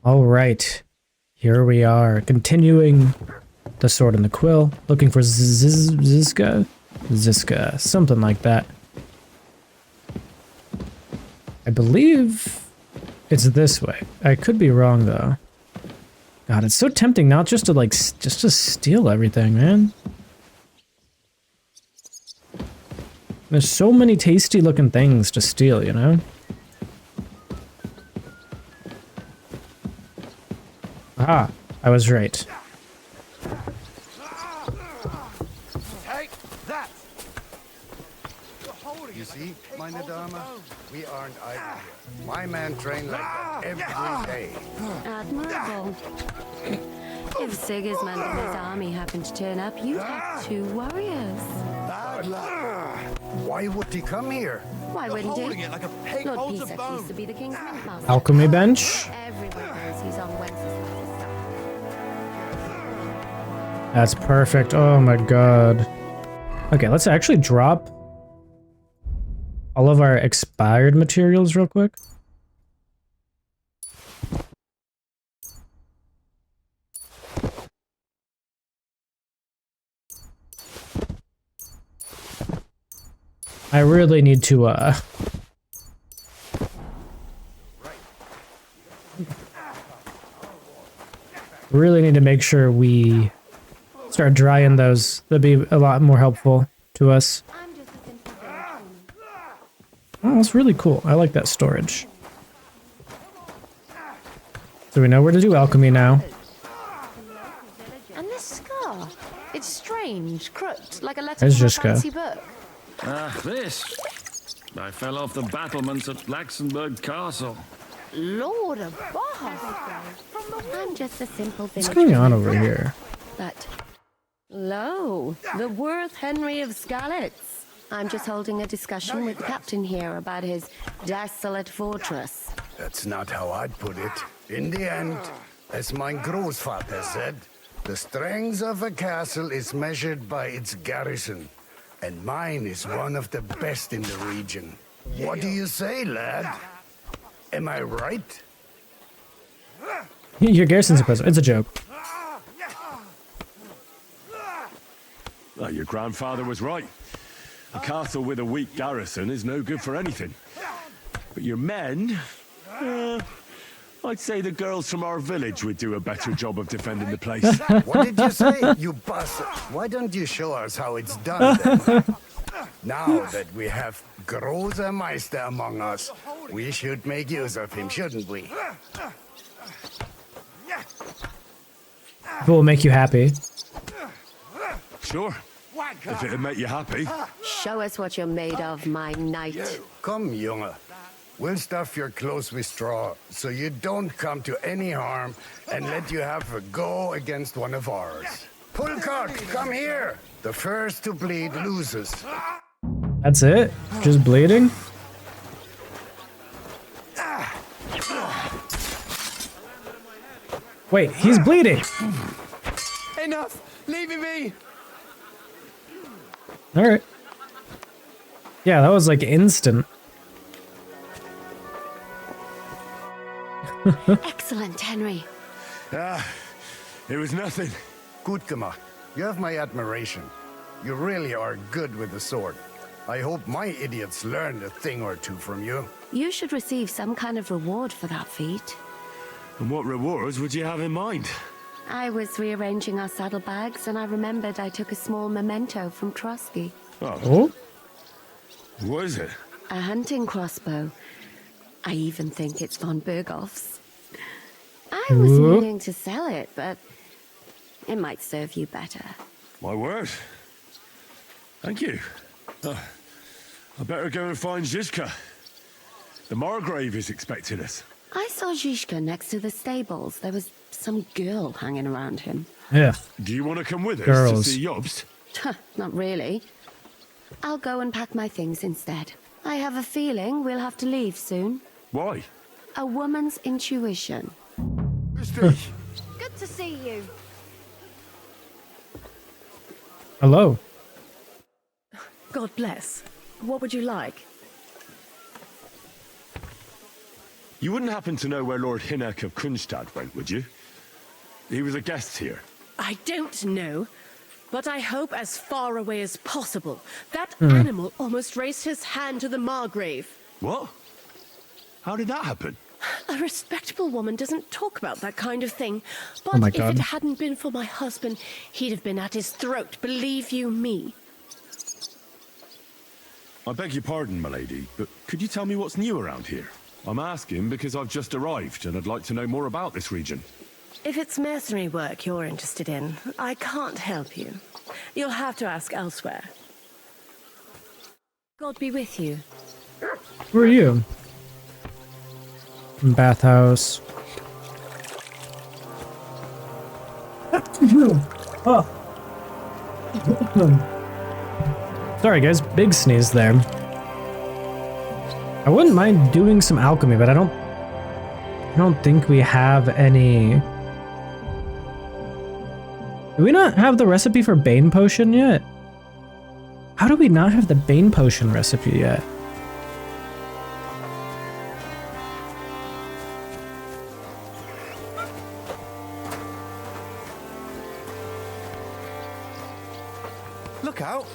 All right, here we are, continuing the sword and the quill, looking for Ziska, something like that. I believe it's this way. I could be wrong though. God, it's so tempting not just to just to steal everything, man. There's so many tasty looking things to steal, you know? Ah, I was right. Take that! You see, my Nadama, we aren't idle here. My man trained like that every day. Admirable. If Sigismund and his army happened to turn up, you'd have 2 warriors. Bad luck. Why would he come here? Why wouldn't he? It like a pig Lord holds a Pisak bone. used to be the king's master. Alchemy bench? Everyone knows he's on Wenceslas' side. That's perfect. Oh my god. Okay, let's actually drop all of our expired materials real quick. I really need to really need to make sure we start drying those. That'd be a lot more helpful to us. I'm just a simple village Oh, that's really cool. I like that storage. So we know where to do alchemy now. woman. And this scar, it's strange, crooked, like a letter There's from a Jiska. fancy book. Ah, this. I fell off the battlements at Laxenburg Castle. Lord above. I'm just a simple village What's going on woman. over here? But, lo, the worth Henry of Skalitz. I'm just holding a discussion with the captain here about his desolate fortress. That's not how I'd put it. In the end, as my großvater said, the strength of a castle is measured by its garrison. And mine is one of the best in the region. What do you say, lad? Am I right? Your garrison's impressive. It's a joke. Well, your grandfather was right. A castle with a weak garrison is no good for anything. But your men... I'd say the girls from our village would do a better job of defending the place. What did you say, you bastard? Why don't you show us how it's done then? Now that we have Großer Meister among us, we should make use of him, shouldn't we? If it will make you happy. Sure. If it'd make you happy. Show us what you're made of, my knight. Come, Junge. We'll stuff your clothes with straw, so you don't come to any harm, and let you have a go against one of ours. Pulcock, come here! The first to bleed loses. That's it? Just bleeding? Wait, he's bleeding! Enough! Leaving me! Alright. Yeah, that was like instant. Excellent, Henry. It was nothing. Gut gemacht. You have my admiration. You really are good with the sword. I hope my idiots learned a thing or two from you. You should receive some kind of reward for that feat. And what rewards would you have in mind? I was rearranging our saddlebags and I remembered I took a small memento from Trotsky. Oh? What is it? A hunting crossbow. I even think it's von Berghoff's. I was Ooh. meaning to sell it, but it might serve you better. My word. Thank you. I better go and find Zizka. The Margrave is expecting us. I saw Zhishka next to the stables. There was some girl hanging around him. Yeah. Do you want to come with us Girls. to see Jobst? Not really. I'll go and pack my things instead. I have a feeling we'll have to leave soon. Why? A woman's intuition. Good to see you. Hello. God bless. What would you like? You wouldn't happen to know where Lord Hinnock of Kunstad went, would you? He was a guest here. I don't know, but I hope as far away as possible. That animal almost raised his hand to the Margrave. What? How did that happen? A respectable woman doesn't talk about that kind of thing. But Oh my if God. it hadn't been for my husband, he'd have been at his throat, believe you me. I beg your pardon, milady, but could you tell me what's new around here? I'm asking because I've just arrived and I'd like to know more about this region. If it's mercenary work you're interested in, I can't help you. You'll have to ask elsewhere. God be with you. Who are you? Bathhouse. Oh. Sorry guys, big sneeze there. I wouldn't mind doing some alchemy, but I don't think we have any. Do we not have the recipe for Bane Potion yet? How do we not have the Bane Potion recipe yet? Look out.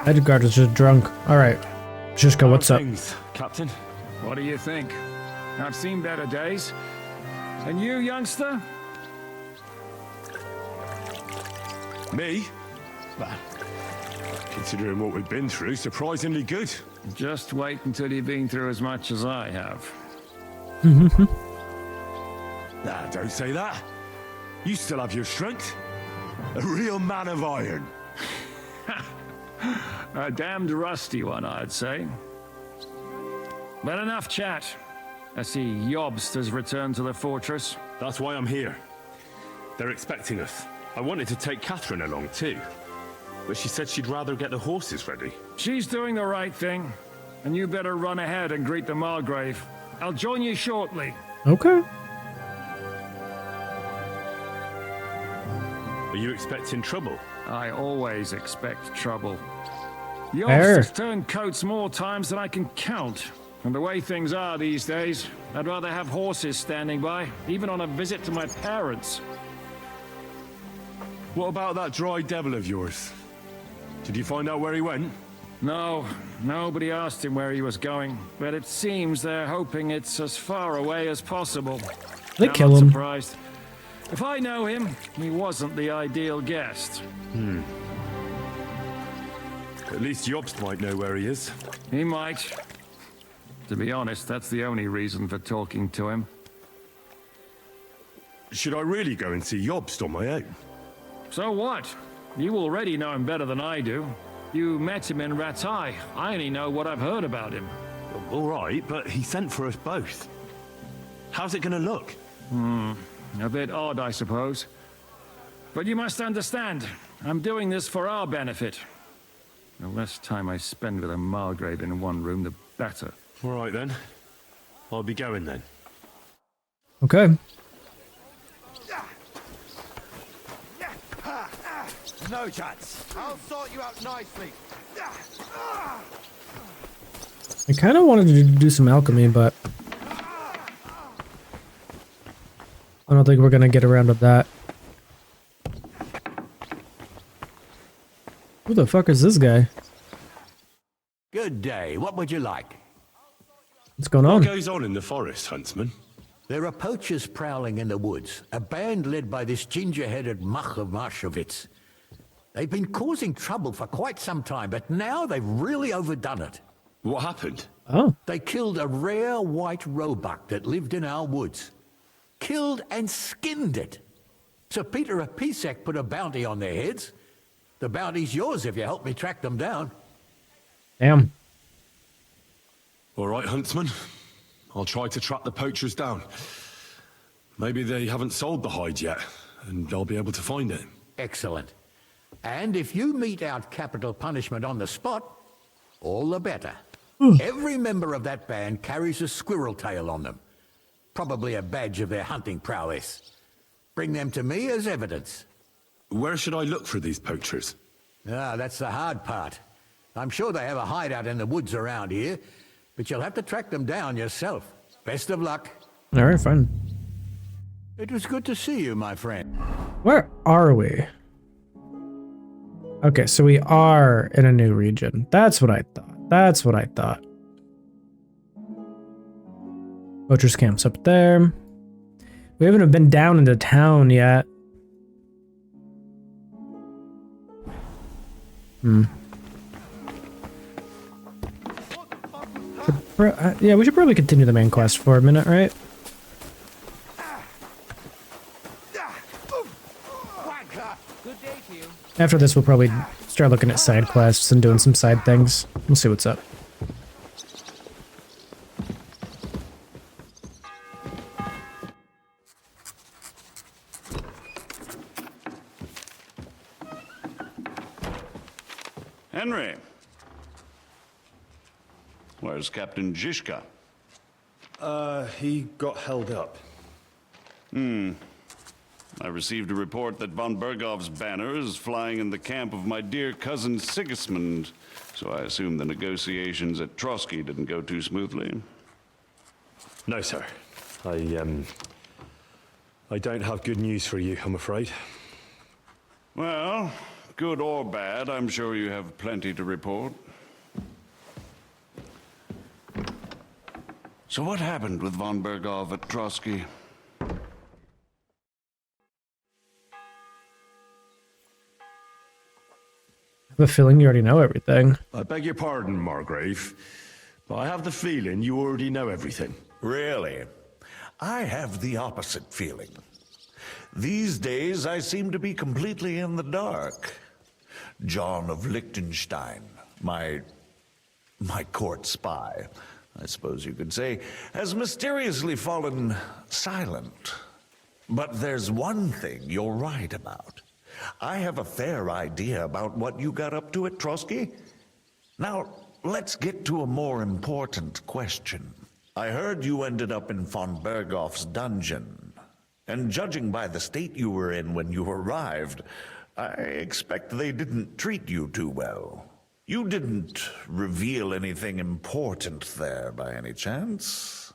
Edgard is just drunk. Alright. Shishka, what's up? Things, Captain? What do you think? I've seen better days. And you, youngster? Me? Well, considering what we've been through, surprisingly good. Just wait until you've been through as much as I have. Nah, don't say that. You still have your strength. A real man of iron. A damned rusty one, I'd say. But enough chat. I see Jobst has returned to the fortress. That's why I'm here. They're expecting us. I wanted to take Catherine along too, but she said she'd rather get the horses ready. She's doing the right thing. And you better run ahead and greet the Margrave. I'll join you shortly. Okay. Are you expecting trouble? I always expect trouble. Fair. Jobst has turned coats more times than I can count. And the way things are these days, I'd rather have horses standing by, even on a visit to my parents. What about that dry devil of yours? Did you find out where he went? No, nobody asked him where he was going, but it seems they're hoping it's as far away as possible. They I'm kill not him. surprised. If I know him, he wasn't the ideal guest. At least Jobst might know where he is. He might. To be honest, that's the only reason for talking to him. Should I really go and see Jobst on my own? So what? You already know him better than I do. You met him in Ratai. I only know what I've heard about him. All right, but he sent for us both. How's it gonna look? A bit odd, I suppose. But you must understand, I'm doing this for our benefit. The less time I spend with a Margrave in one room, the better. All right then. I'll be going then. Okay. No chance. I'll sort you out nicely. I kind of wanted to do some alchemy, but I don't think we're gonna get around to that. Who the fuck is this guy? Good day. What would you like? What's going What on? goes on in the forest, Huntsman? There are poachers prowling in the woods, a band led by this ginger-headed muck of Marshowitz. They've been causing trouble for quite some time, but now they've really overdone it. What happened? Oh, They killed a rare white roebuck that lived in our woods. Killed and skinned it. Sir Peter of Pisek put a bounty on their heads. The bounty's yours if you help me track them down. damn. All right, Huntsman. I'll try to track the poachers down. Maybe they haven't sold the hide yet, and I'll be able to find it. Excellent. And if you mete out capital punishment on the spot, all the better. Every member of that band carries a squirrel tail on them. Probably a badge of their hunting prowess. Bring them to me as evidence. Where should I look for these poachers? Ah, that's the hard part. I'm sure they have a hideout in the woods around here, but you'll have to track them down yourself. Best of luck. All right, fine. It was good to see you, my friend. Where are we? Okay, so we are in a new region. That's what I thought. That's what I thought. Poachers camp's up there. We haven't been down into town yet. Yeah, we should probably continue the main quest for a minute, right? After this, we'll probably start looking at side quests and doing some side things. We'll see what's up. Henry. Where's Captain Zizka? He got held up. I received a report that von Bergov's banner is flying in the camp of my dear cousin Sigismund, so I assume the negotiations at Trotsky didn't go too smoothly. No, sir. I don't have good news for you, I'm afraid. Well, good or bad, I'm sure you have plenty to report. So what happened with von Bergov at Trotsky? I have a feeling you already know everything. I beg your pardon, Margrave, but I have the feeling you already know everything. Really? I have the opposite feeling. These days, I seem to be completely in the dark. John of Liechtenstein, my court spy, I suppose you could say, has mysteriously fallen silent. But there's one thing you're right about. I have a fair idea about what you got up to at Trotsky. Now, let's get to a more important question. I heard you ended up in von Bergov's dungeon. And judging by the state you were in when you arrived, I expect they didn't treat you too well. You didn't reveal anything important there by any chance?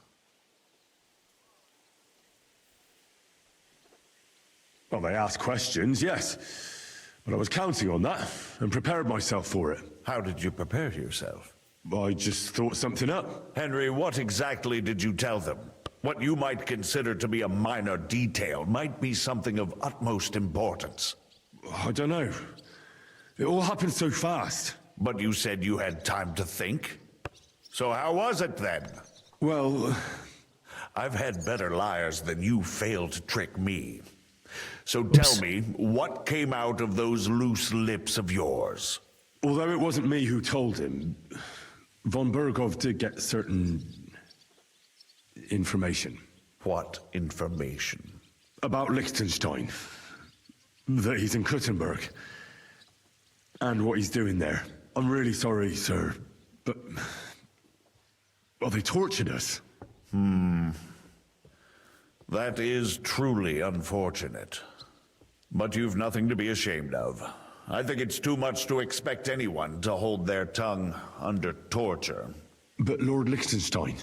Well, they asked questions, yes. But I was counting on that and prepared myself for it. How did you prepare yourself? I just thought something up. Henry, what exactly did you tell them? What you might consider to be a minor detail might be something of utmost importance. I don't know. It all happened so fast. But you said you had time to think. So how was it then? Well, I've had better liars than you failed to trick me. So tell me, what came out of those loose lips of yours? Although it wasn't me who told him, von Bergov did get certain information. What information? About Liechtenstein. That he's in Kuttenberg. And what he's doing there. I'm really sorry, sir, but... well, they tortured us. That is truly unfortunate. But you've nothing to be ashamed of. I think it's too much to expect anyone to hold their tongue under torture. But Lord Liechtenstein...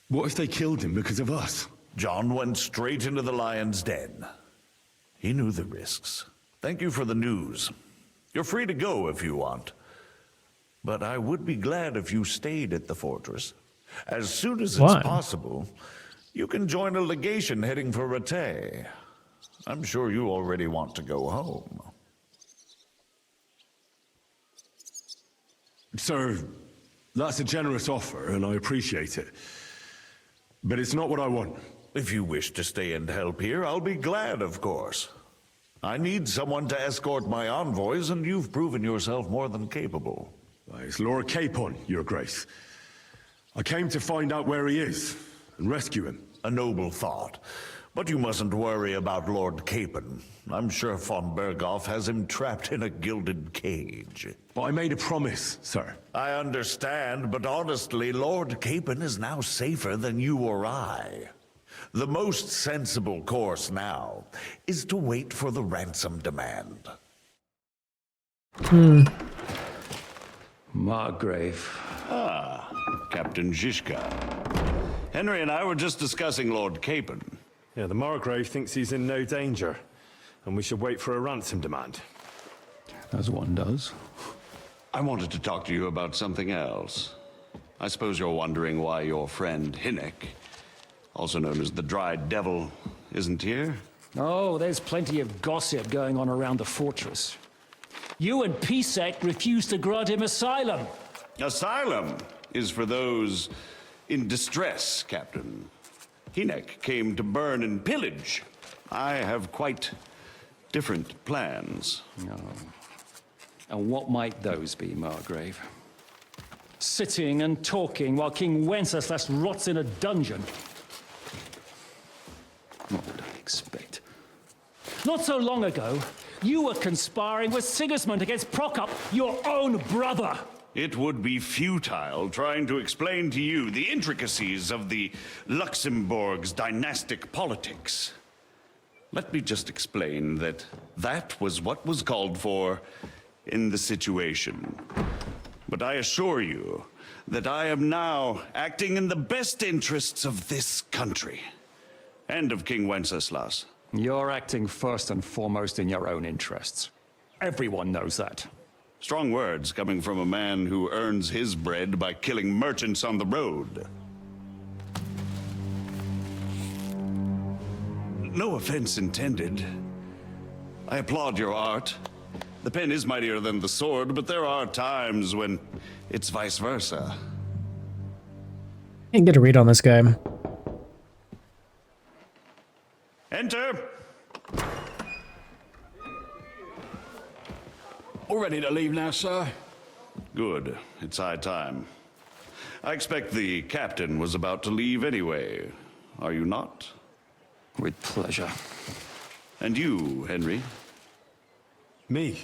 what if they killed him because of us? John went straight into the lion's den. He knew the risks. Thank you for the news. You're free to go if you want. But I would be glad if you stayed at the fortress. As soon as it's possible, you can join a legation heading for Rattay. I'm sure you already want to go home. Sir, that's a generous offer, and I appreciate it. But it's not what I want. If you wish to stay and help here, I'll be glad, of course. I need someone to escort my envoys, and you've proven yourself more than capable. It's Lord Capon, Your Grace. I came to find out where he is, and rescue him. A noble thought. But you mustn't worry about Lord Capon. I'm sure von Bergov has him trapped in a gilded cage. But I made a promise, sir. I understand, but honestly, Lord Capon is now safer than you or I. The most sensible course now is to wait for the ransom demand. Margrave. Ah, Captain Zizka. Henry and I were just discussing Lord Capon. Yeah, the Margrave thinks he's in no danger, and we should wait for a ransom demand. As one does. I wanted to talk to you about something else. I suppose you're wondering why your friend Hinnek, also known as the Dried Devil, isn't here? Oh, there's plenty of gossip going on around the fortress. You and Pisek refused to grant him asylum. Asylum is for those in distress, Captain. Hinnek came to burn and pillage. I have quite different plans. No. And what might those be, Margrave? Sitting and talking while King Wenceslas rots in a dungeon. What would I expect? Not so long ago, you were conspiring with Sigismund against Prokop, your own brother. It would be futile trying to explain to you the intricacies of the Luxembourg's dynastic politics. Let me just explain that that was what was called for in the situation. But I assure you that I am now acting in the best interests of this country and of King Wenceslas. You're acting first and foremost in your own interests. Everyone knows that. Strong words coming from a man who earns his bread by killing merchants on the road. No offense intended. I applaud your art. The pen is mightier than the sword, but there are times when it's vice versa. Can't get a read on this guy. Enter! All ready to leave now, sir? Good. It's high time. I expect the captain was about to leave anyway. Are you not? With pleasure. And you, Henry? Me?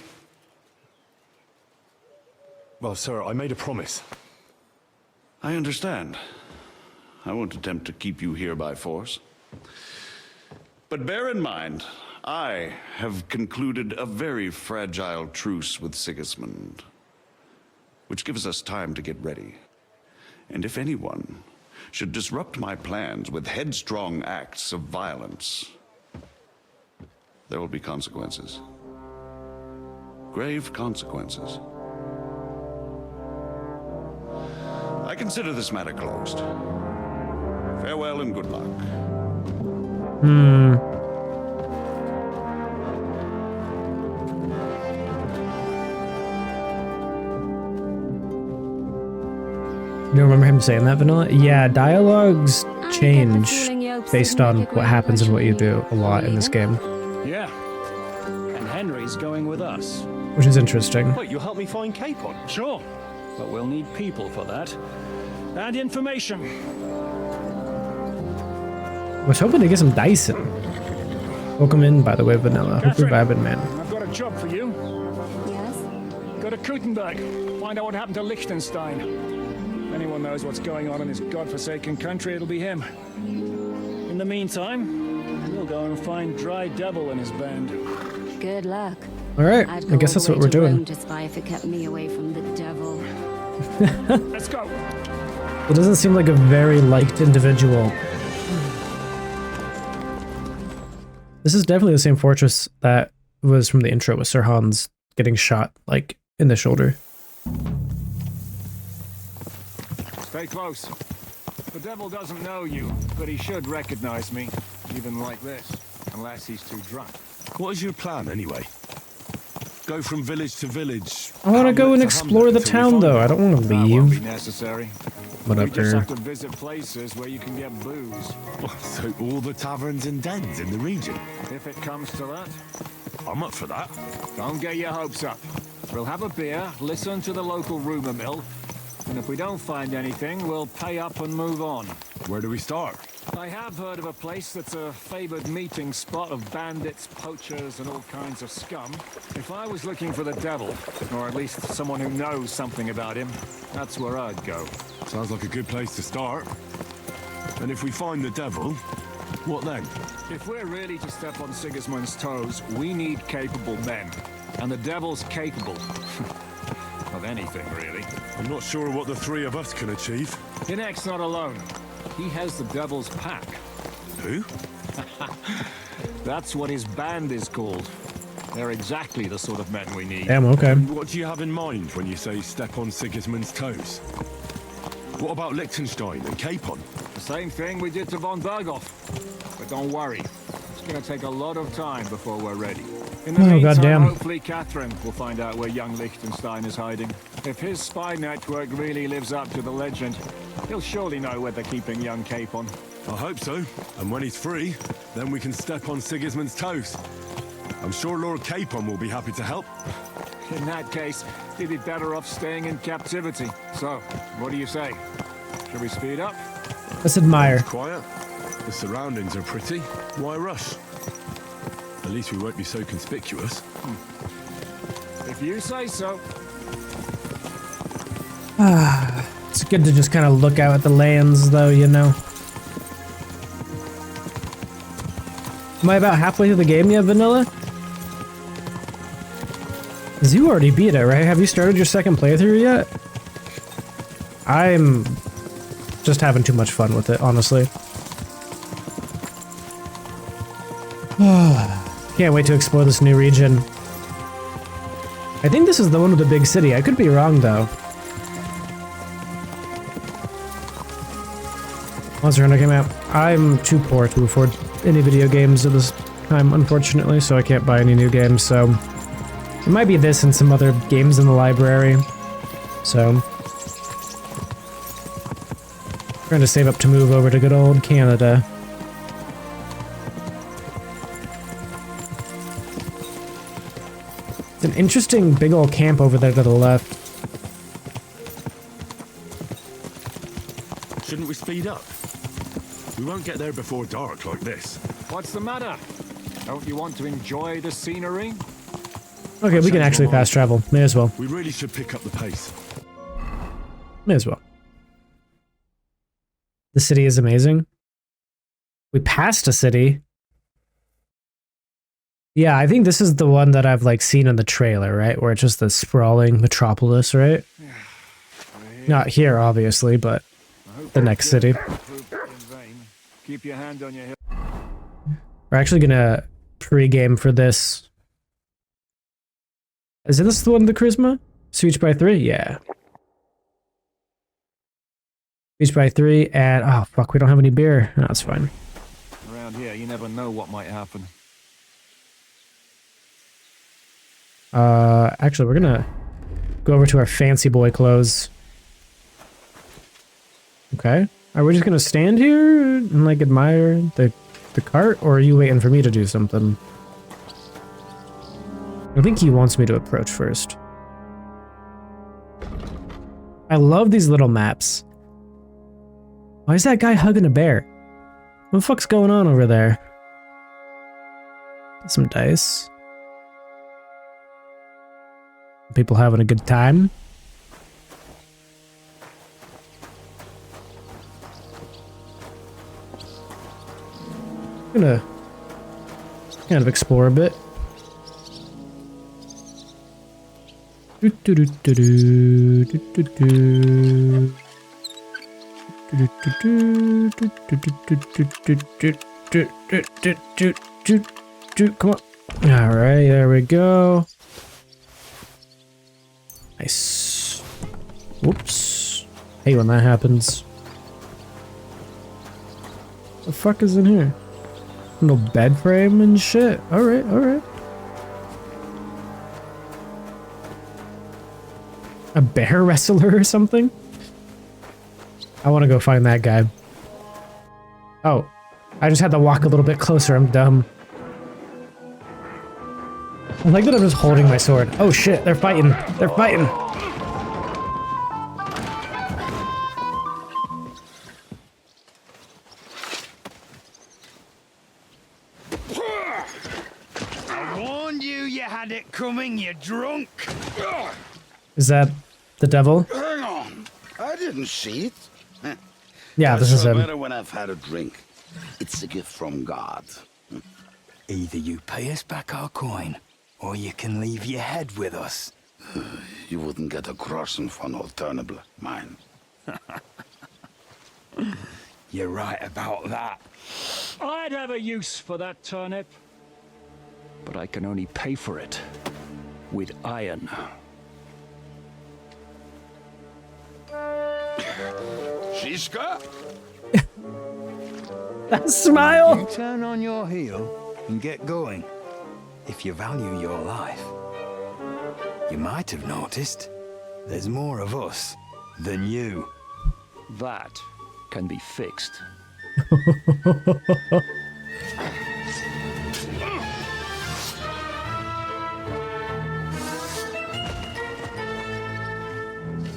Well, sir, I made a promise. I understand. I won't attempt to keep you here by force. But bear in mind, I have concluded a very fragile truce with Sigismund, which gives us time to get ready. And if anyone should disrupt my plans with headstrong acts of violence, there will be consequences. Grave consequences. I consider this matter closed. Farewell and good luck. You remember him saying that, Vanilla? Yeah, dialogues change based on what happens and what you do a lot in this game, Yeah. And Henry's going with us. which is interesting. Wait, you'll help me find Capon? Sure. But we'll need people for that. And information. I was hoping to get some Dyson. Welcome in, by the way, Vanilla. Hope you're vibing, man. I've got a job for you. Yes? Go to Kuttenberg. Find out what happened to Liechtenstein. If anyone knows what's going on in this godforsaken country, it'll be him. In the meantime, we'll go and find Dry Devil and his band. Good luck. All right, I'd I go guess all that's the what way we're to doing. Rome to spy if it kept me away from the devil. Let's go. It doesn't seem like a very liked individual. This is definitely the same fortress that was from the intro with Sir Hans getting shot, like, in the shoulder. Stay close. The devil doesn't know you, but he should recognize me, even like this, unless he's too drunk. What is your plan, anyway? Go from village to village. I want to go and hamlet to explore hamlet the until we town, find though. it. I don't want to That won't be leave. necessary. What We up just there? have to visit places where you can get booze. So all the taverns and dens in the region. If it comes to that, I'm up for that. don't get your hopes up. We'll have a beer, listen to the local rumor mill, and if we don't find anything, we'll pay up and move on. Where do we start? I have heard of a place that's a favored meeting spot of bandits, poachers, and all kinds of scum. If I was looking for the devil, or at least someone who knows something about him, that's where I'd go. Sounds like a good place to start. And if we find the devil, What then? If we're really to step on Sigismund's toes, we need capable men. And the devil's capable. Of anything, really. I'm not sure what the three of us can achieve. Inek's not alone. He has the devil's pack. Who? That's what his band is called. They're exactly the sort of men we need. Damn, okay. What do you have in mind when you say step on Sigismund's toes? What about Liechtenstein and Capon? The same thing we did to von Berghoff. But don't worry. It's gonna take a lot of time before we're ready. In the meantime, goddamn. hopefully Catherine will find out where young Liechtenstein is hiding. If his spy network really lives up to the legend, he'll surely know where they're keeping young Capon. I hope so. And when he's free, then we can step on Sigismund's toes. I'm sure Lord Capon will be happy to help. In that case, he'd be better off staying in captivity. So, what do you say? Should we speed up? Let's admire. It's quiet. The surroundings are pretty. Why rush? At least we won't be so conspicuous. If you say so. It's good to just kind of look out at the lands, though, you know. Am I about halfway through the game yet, Vanilla? 'Cause you already beat it, right? Have you started your second playthrough yet? I'm just having too much fun with it, honestly. Can't wait to explore this new region. I think this is the one with the big city. I could be wrong, though. Monster Hunter came out. I'm too poor to afford any video games at this time, unfortunately, so I can't buy any new games, so... It might be this and some other games in the library, so... Trying to save up to move over to good old Canada. It's an interesting big old camp over there to the left. Shouldn't we speed up? We won't get there before dark like this. What's the matter? Don't you want to enjoy the scenery? Okay, we can actually fast travel. May as well. We really should pick up the pace. May as well. The city is amazing. We passed a city. Yeah, I think this is the one that I've like seen in the trailer, right? Where it's just the sprawling metropolis, right? Not here, obviously, but the next city. Keep your hand on your hip. We're actually gonna pre-game for this. Is this the one with the charisma? Speech by 3? Yeah. Speech by 3, and oh fuck, we don't have any beer. No, that's fine. Around here, you never know what might happen. Actually, we're gonna go over to our fancy boy clothes. Okay. Are we just gonna stand here and like admire the cart, or are you waiting for me to do something? I think he wants me to approach first. I love these little maps. Why is that guy hugging a bear? What the fuck's going on over there? Some dice. People having a good time. I'm gonna kind of explore a bit. Come on. All right, there we go. Nice. Whoops. Hate when that happens. The fuck is in here? No bed frame and shit. Alright, alright. A bear wrestler or something? I want to go find that guy. Oh, I just had to walk a little bit closer. I'm dumb. I like that I'm just holding my sword. Oh shit, they're fighting. They're fighting. I warned you, you had it coming, you drunk. Is that the devil? Hang on, I didn't see it. Yeah, this is no him. matter when I've had a drink. It's a gift from God. Either you pay us back our coin, or you can leave your head with us. You wouldn't get a groschen for an alternative, mine. You're right about that. I'd have a use for that turnip. But I can only pay for it with iron. Shishka? That smile! You turn on your heel and get going. If you value your life. You might have noticed there's more of us than you. That can be fixed.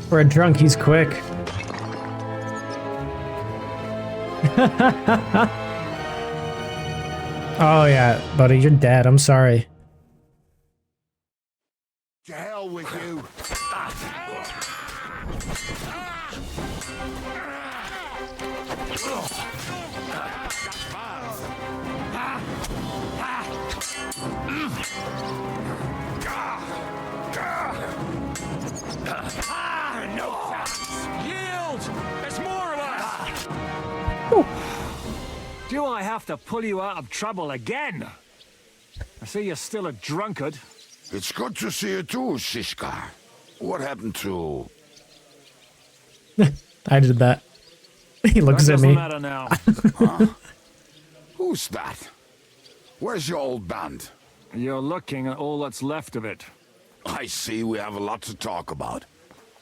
For a drunk, he's quick. Oh yeah, buddy, you're dead. I'm sorry. To hell with you. Yield! There's more of us! Do I have to pull you out of trouble again? I see you're still a drunkard. It's good to see you too, Shishka. What happened to... I did that. He looks at me. Matter now. Huh? Who's that? Where's your old band? You're looking at all that's left of it. I see we have a lot to talk about.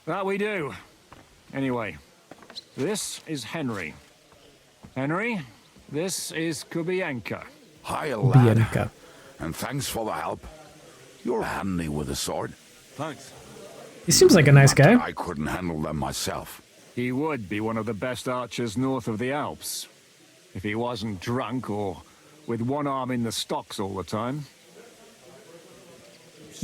That we do. Anyway, this is Henry. Henry, this is Kubienka. Hi, lad. Kubienka. And thanks for the help. You're handy with a sword. Thanks. He seems like a nice guy. I couldn't handle them myself. He would be one of the best archers north of the Alps. If he wasn't drunk or with one arm in the stocks all the time.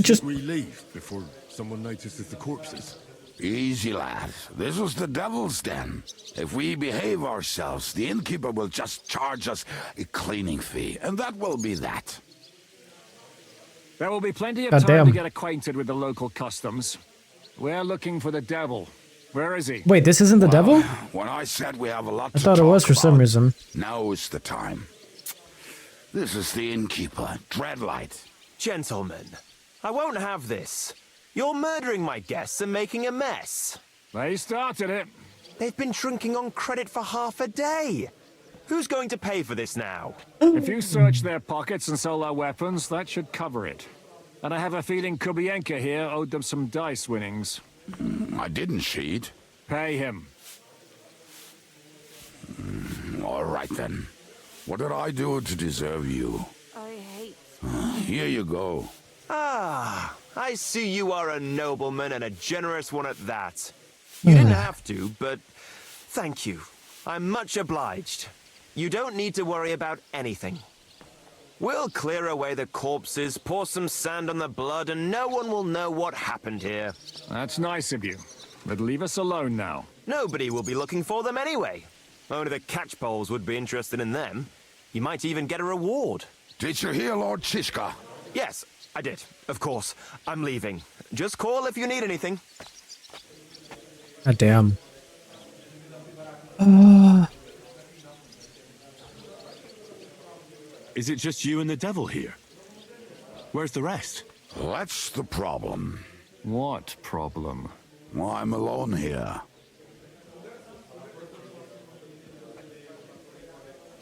Just we leave before someone notices the corpses. Easy, lad. This was the devil's den. If we behave ourselves, the innkeeper will just charge us a cleaning fee, and that will be that. There will be plenty of God time damn. to get acquainted with the local customs. We're looking for the devil. Where is he? wait, this isn't the devil? When I said we have a lot I to thought it talk was for some about, reason. Now is the time. This is the innkeeper, Dreadlight. Gentlemen, I won't have this. You're murdering my guests and making a mess. They started it. They've been drinking on credit for half a day. Who's going to pay for this now? If you search their pockets and sell their weapons, that should cover it. And I have a feeling Kubienka here owed them some dice winnings. I didn't cheat. Pay him. All right, then. What did I do to deserve you? I hate... Here you go. Ah, I see you are a nobleman and a generous one at that. You didn't have to, but thank you. I'm much obliged. You don't need to worry about anything. We'll clear away the corpses, pour some sand on the blood, and no one will know what happened here. That's nice of you. But leave us alone now. Nobody will be looking for them anyway. Only the catchpoles would be interested in them. You might even get a reward. Did you hear, Lord Shishka? Yes, I did. Of course. I'm leaving. Just call if you need anything. God damn. Is it just you and the devil here? Where's the rest? That's the problem. What problem? Well, I'm alone here.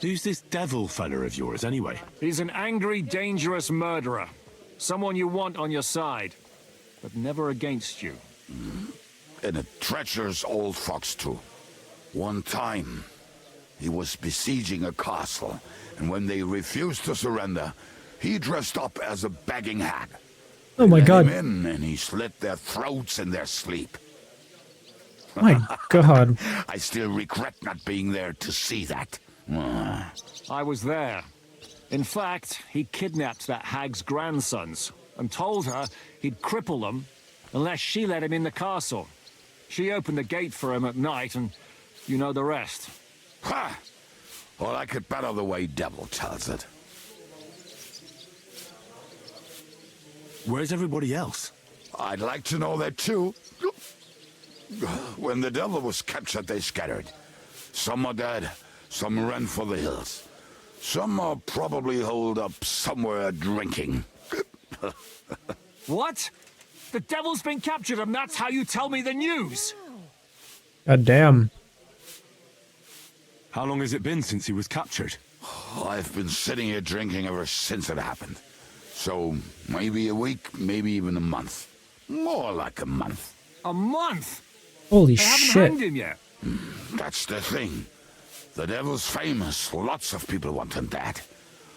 Who's this devil fella of yours, anyway? He's an angry, dangerous murderer. Someone you want on your side, but never against you. And a treacherous old fox, too. One time, he was besieging a castle, and when they refused to surrender, he dressed up as a begging hag. Oh my Let god. him in, and he slit their throats in their sleep. My god. I still regret not being there to see that. I was there. In fact, he kidnapped that hag's grandsons and told her he'd cripple them unless she let him in the castle. She opened the gate for him at night, and you know the rest. Ha! Or like it better the way Devil tells it. Where's everybody else? I'd like to know that too. When the Devil was captured, they scattered. Some are dead, some ran for the hills. Some are probably holed up somewhere drinking. What? The Devil's been captured and that's how you tell me the news? God damn. How long has it been since he was captured? I've been sitting here drinking ever since it happened. So, maybe a week, maybe even a month. More like a month. A month? Holy They haven't shit. hanged him yet. That's the thing. The Devil's famous. Lots of people want him dead.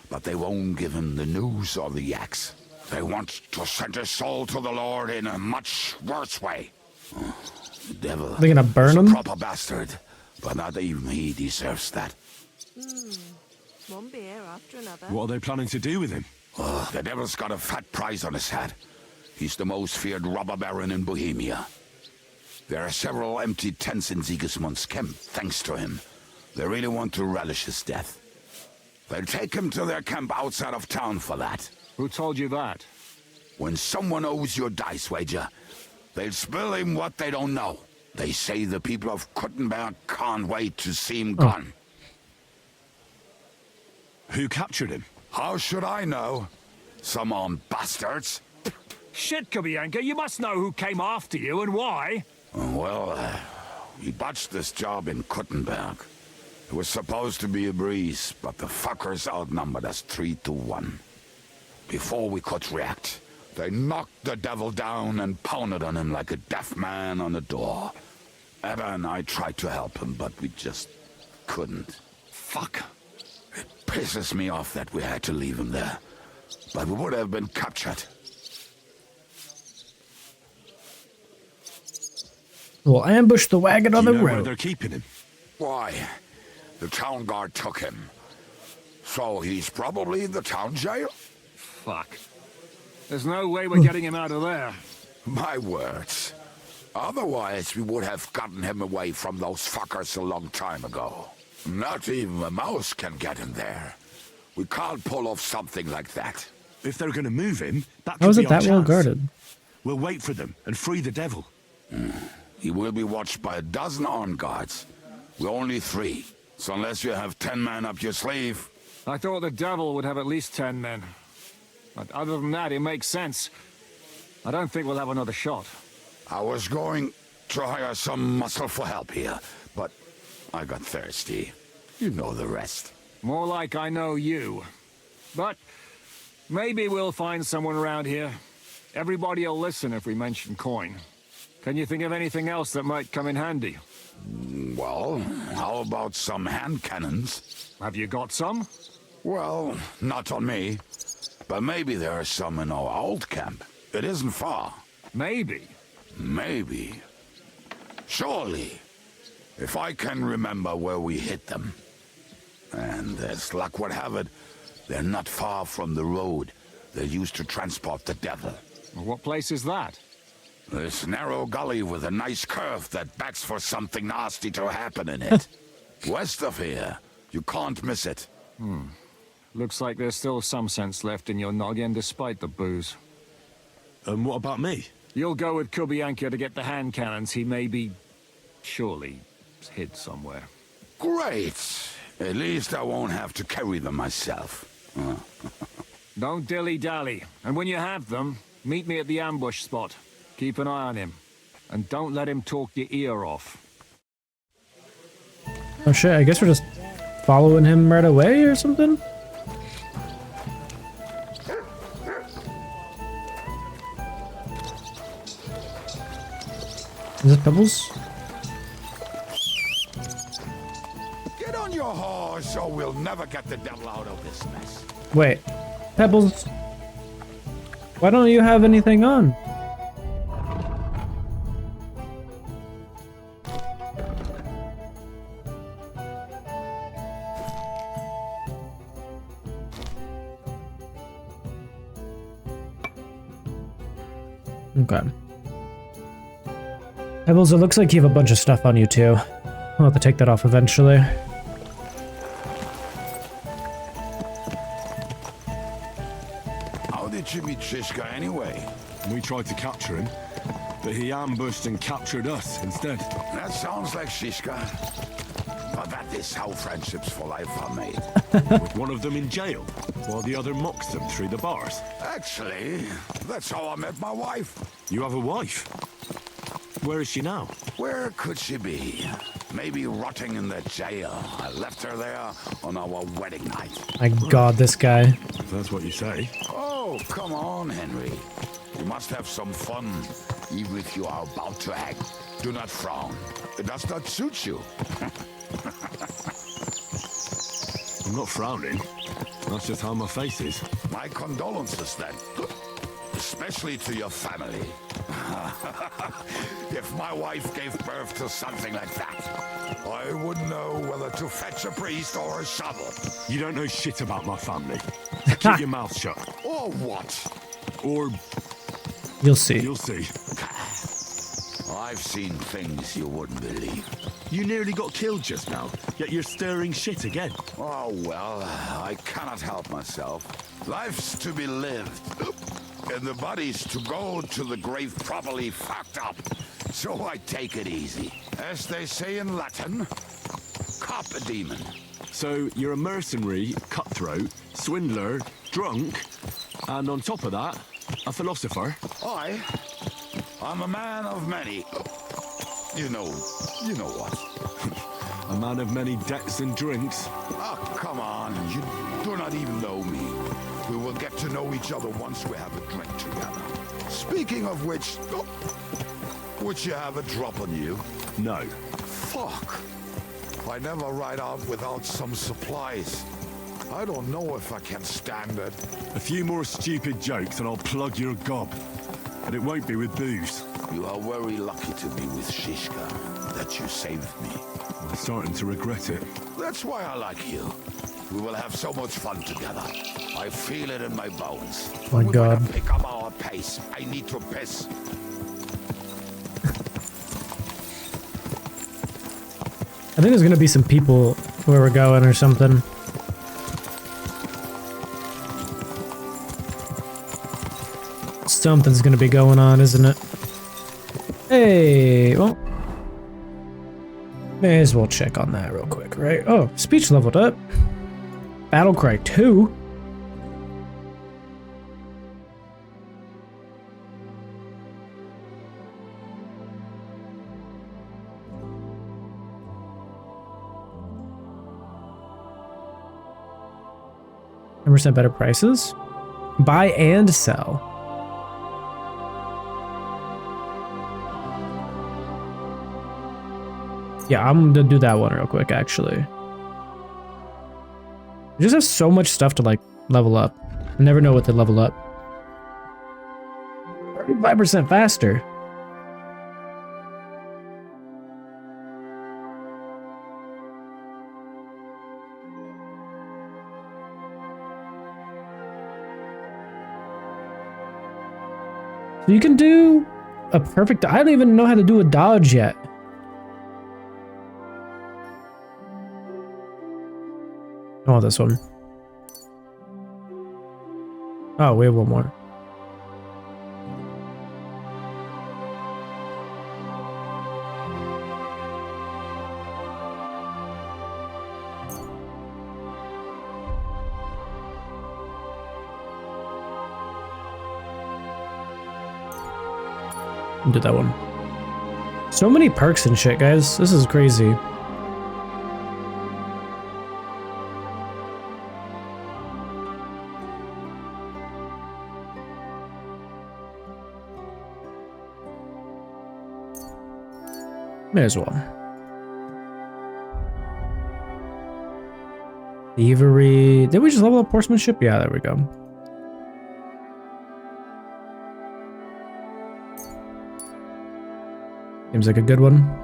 But they won't give him the news or the axe. They want to send his soul to the Lord in a much worse way. The Devil They're gonna burn is him? a proper bastard. But not even he deserves that. One beer after another. What are they planning to do with him? The Devil's got a fat prize on his head. He's the most feared robber baron in Bohemia. There are several empty tents in Sigismund's camp, thanks to him. They really want to relish his death. They'll take him to their camp outside of town for that. Who told you that? When someone owes you a dice wager, they'll spill him what they don't know. They say the people of Kuttenberg can't wait to see him gone. Who captured him? How should I know? Some armed bastards. Shit, Kubianka, you must know who came after you and why. Well, we botched this job in Kuttenberg. It was supposed to be a breeze, but the fuckers outnumbered us 3-1. Before we could react, they knocked the Devil down and pounded on him like a deaf man on a door. Ebba and I tried to help him, but we just couldn't. Fuck. It pisses me off that we had to leave him there. But we would have been captured. We'll ambush the wagon on Do the you know where road. they're keeping him? Why? The town guard took him. So he's probably in the town jail? Fuck. There's no way we're getting him out of there. My words. Otherwise, we would have gotten him away from those fuckers a long time ago. Not even a mouse can get him there. We can't pull off something like that. If they're going to move him, that How is could it be our that well chance. guarded? We'll wait for them and free the Devil. He will be watched by a dozen armed guards. We're only 3. So unless you have 10 men up your sleeve... I thought the Devil would have at least 10 men. But other than that, it makes sense. I don't think we'll have another shot. I was going to hire some muscle for help here, but I got thirsty. You know the rest. More like I know you. But maybe we'll find someone around here. Everybody will listen if we mention coin. Can you think of anything else that might come in handy? Well, how about some hand cannons? Have you got some? Well, not on me. But maybe there are some in our old camp. It isn't far. Maybe. Maybe. Surely. If I can remember where we hit them. And as luck would have it, they're not far from the road they used to transport the Devil. What place is that? This narrow gully with a nice curve that begs for something nasty to happen in it. West of here. You can't miss it. Looks like there's still some sense left in your noggin despite the booze. And what about me? You'll go with Kubianka to get the hand cannons he may be... surely hid somewhere. Great. At least I won't have to carry them myself. Don't dilly-dally. And when you have them, meet me at the ambush spot. Keep an eye on him. And don't let him talk your ear off. Oh shit, I guess we're just following him right away or something? Is it Pebbles? Get on your horse or we'll never get the Devil out of this mess. Wait, Pebbles, why don't you have anything on? Okay. Pebbles, it looks like you have a bunch of stuff on you too. I'll have to take that off eventually. Shishka anyway? We tried to capture him, but he ambushed and captured us instead. That sounds like Shishka. But that is how friendships for life are made. With one of them in jail, while the other mocks them through the bars. Actually, that's how I met my wife. You have a wife? Where is she now? Where could she be? Maybe rotting in the jail. I left her there on our wedding night. My God, this guy. If that's what you say. Oh, come on, Henry. You must have some fun, even if you are about to act. Do not frown. It does not suit you. I'm not frowning. That's just how my face is. My condolences, then. Especially to your family. If my wife gave birth to something like that, I wouldn't know whether to fetch a priest or a shovel. You don't know shit about my family. So keep your mouth shut. Or what? Or... You'll see. You'll see. I've seen things you wouldn't believe. You nearly got killed just now, yet you're stirring shit again. Oh, well, I cannot help myself. Life's to be lived. And the body's to go to the grave properly fucked up. So I take it easy. As they say in Latin, carpe demon. So you're a mercenary, cutthroat, swindler, drunk, and on top of that, a philosopher? I'm a man of many... You know what. A man of many debts and drinks? Oh, come on. You do not even know me. We will get to know each other once we have a drink together. Speaking of which... would you have a drop on you? No. Fuck. I never ride out without some supplies. I don't know if I can stand it. A few more stupid jokes and I'll plug your gob. And it won't be with booze. You are very lucky to be with Shishka, that you saved me. I'm starting to regret it. That's why I like you. We will have so much fun together. I feel it in my bones. Oh my God. We pick up our pace. I need to piss. I think there's gonna be some people where we're going or something. Something's gonna be going on, isn't it? Hey, well, may as well check on that real quick, right? Oh, speech leveled up. Battlecry 2. % better prices. Buy and sell. Yeah, I'm gonna do that one real quick, actually. We just have so much stuff to, like, level up. I never know what to level up. 35% faster. So you can do a perfect... I don't even know how to do a dodge yet. Oh, this one. Oh, we have one more. Do that one. So many perks and shit, guys. This is crazy. May as well. Thievery. Did we just level up horsemanship? Yeah, there we go. Seems like a good one.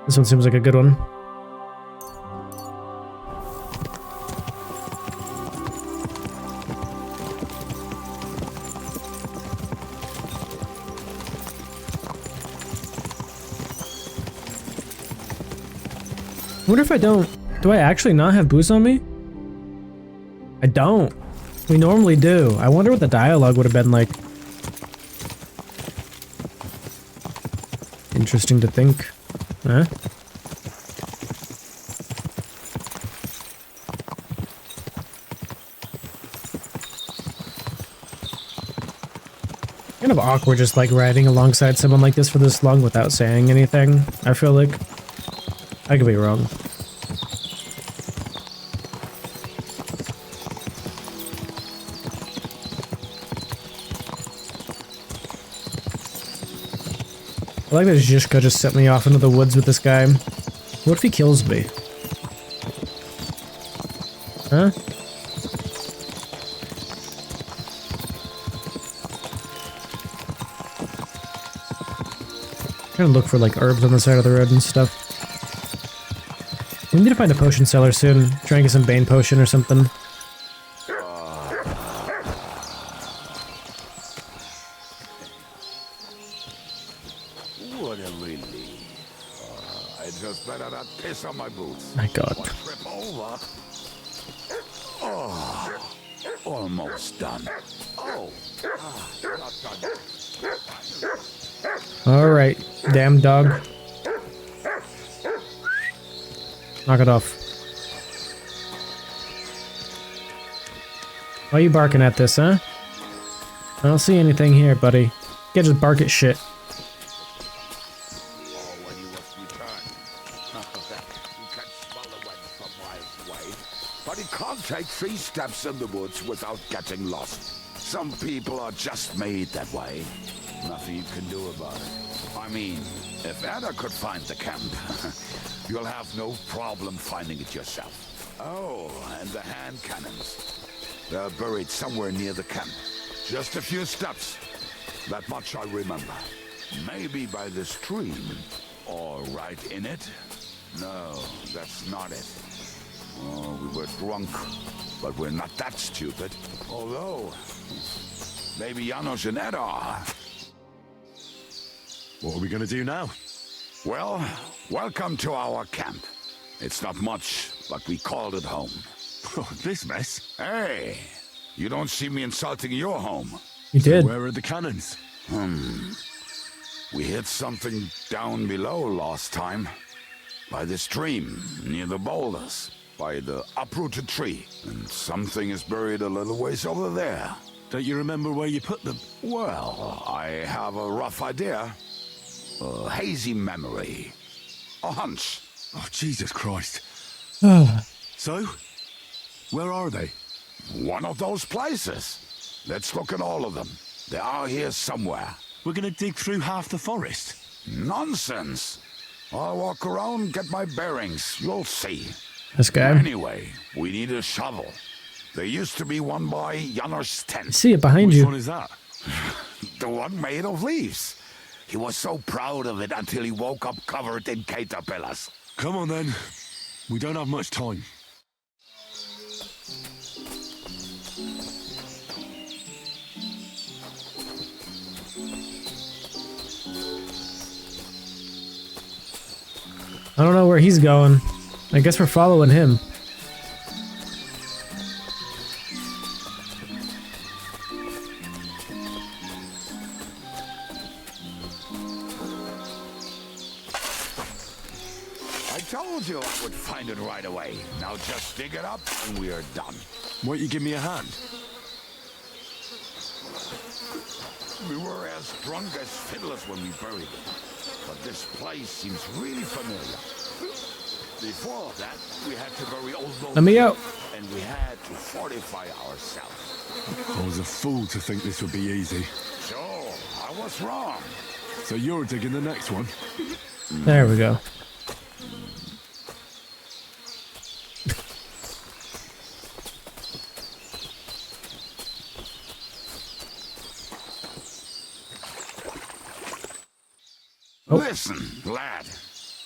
This one seems like a good one. wonder if I don't... Do I actually not have booze on me? I don't. We normally do. I wonder what the dialogue would have been like. Interesting to think. Huh? Kind of awkward just like riding alongside someone like this for this long without saying anything. I feel like I could be wrong. I like that Zhishka just set me off into the woods with this guy. What if he kills me? Huh? Trying to look for like herbs on the side of the road and stuff. We need to find a potion seller soon. Try and get some Bane potion or something. What a relief. I just better not piss on my boots. My God. Or trip over. Oh, almost done. Oh, not done. Alright, damn dog. Knock it off. Why are you barking at this, huh? I don't see anything here, buddy. You can't just bark at shit. But he can't take 3 steps in the woods without getting lost. Some people are just made that way. Nothing you can do about it. I mean, if Ada could find the camp, you'll have no problem finding it yourself. Oh, and the hand cannons. They're buried somewhere near the camp. Just a few steps. That much I remember. Maybe by the stream. Or right in it. No, that's not it. Oh, we were drunk, but we're not that stupid. Although, maybe Janos and Ed are. What are we gonna do now? Well, welcome to our camp. It's not much, but we called it home. Oh, this mess? Hey, you don't see me insulting your home. You did. Where are the cannons? We hit something down below last time. By the stream, near the boulders. By the uprooted tree. And something is buried a little ways over there. Don't you remember where you put them? Well, I have a rough idea. A hazy memory. A hunch. Oh, Jesus Christ. So? Where are they? One of those places. Let's look at all of them. They are here somewhere. We're gonna dig through half the forest. Nonsense. I'll walk around, get my bearings. You'll see. This guy. Anyway, we need a shovel. There used to be one by Janos' tent. See it behind you. Which one is that? The one made of leaves. He was so proud of it until he woke up covered in caterpillars. Come on then. We don't have much time. I don't know where he's going. I guess we're following him. I told you I would find it right away. Now just dig it up and we are done. Won't you give me a hand? We were as drunk as fiddlers when we buried it. But this place seems really familiar. Before that, we had to bury old bones. Let me out. And we had to fortify ourselves. I was a fool to think this would be easy. So, I was wrong. So you're digging the next one? There we go. Listen, lad.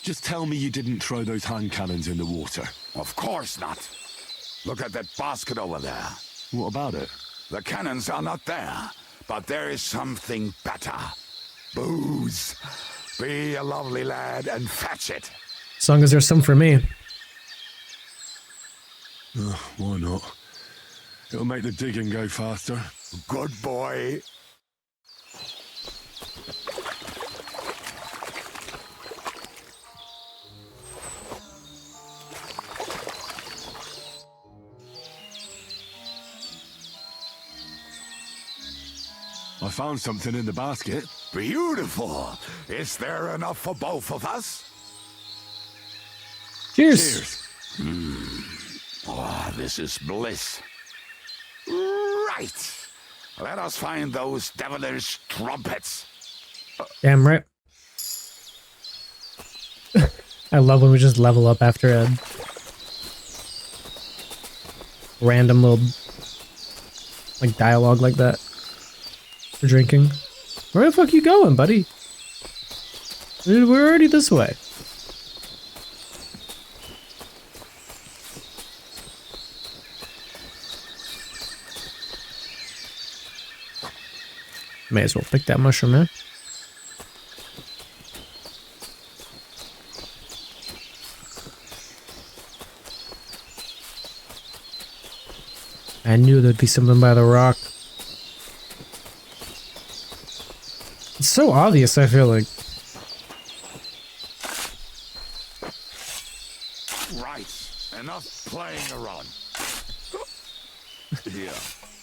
Just tell me you didn't throw those hand cannons in the water. Of course not. Look at that basket over there. What about it? The cannons are not there, but there is something better. Booze. Be a lovely lad and fetch it. As long as there's some for me. Why not? It'll make the digging go faster. Good boy. I found something in the basket. Beautiful. Is there enough for both of us? Cheers. Oh, this is bliss. Right. Let us find those devilish trumpets. Damn right. I love when we just level up after a random little like dialogue like that. For drinking. Where the fuck you going, buddy? We're already this way. May as well pick that mushroom, man. I knew there'd be something by the rock. It's so obvious, I feel like. Right. Enough playing around. Here.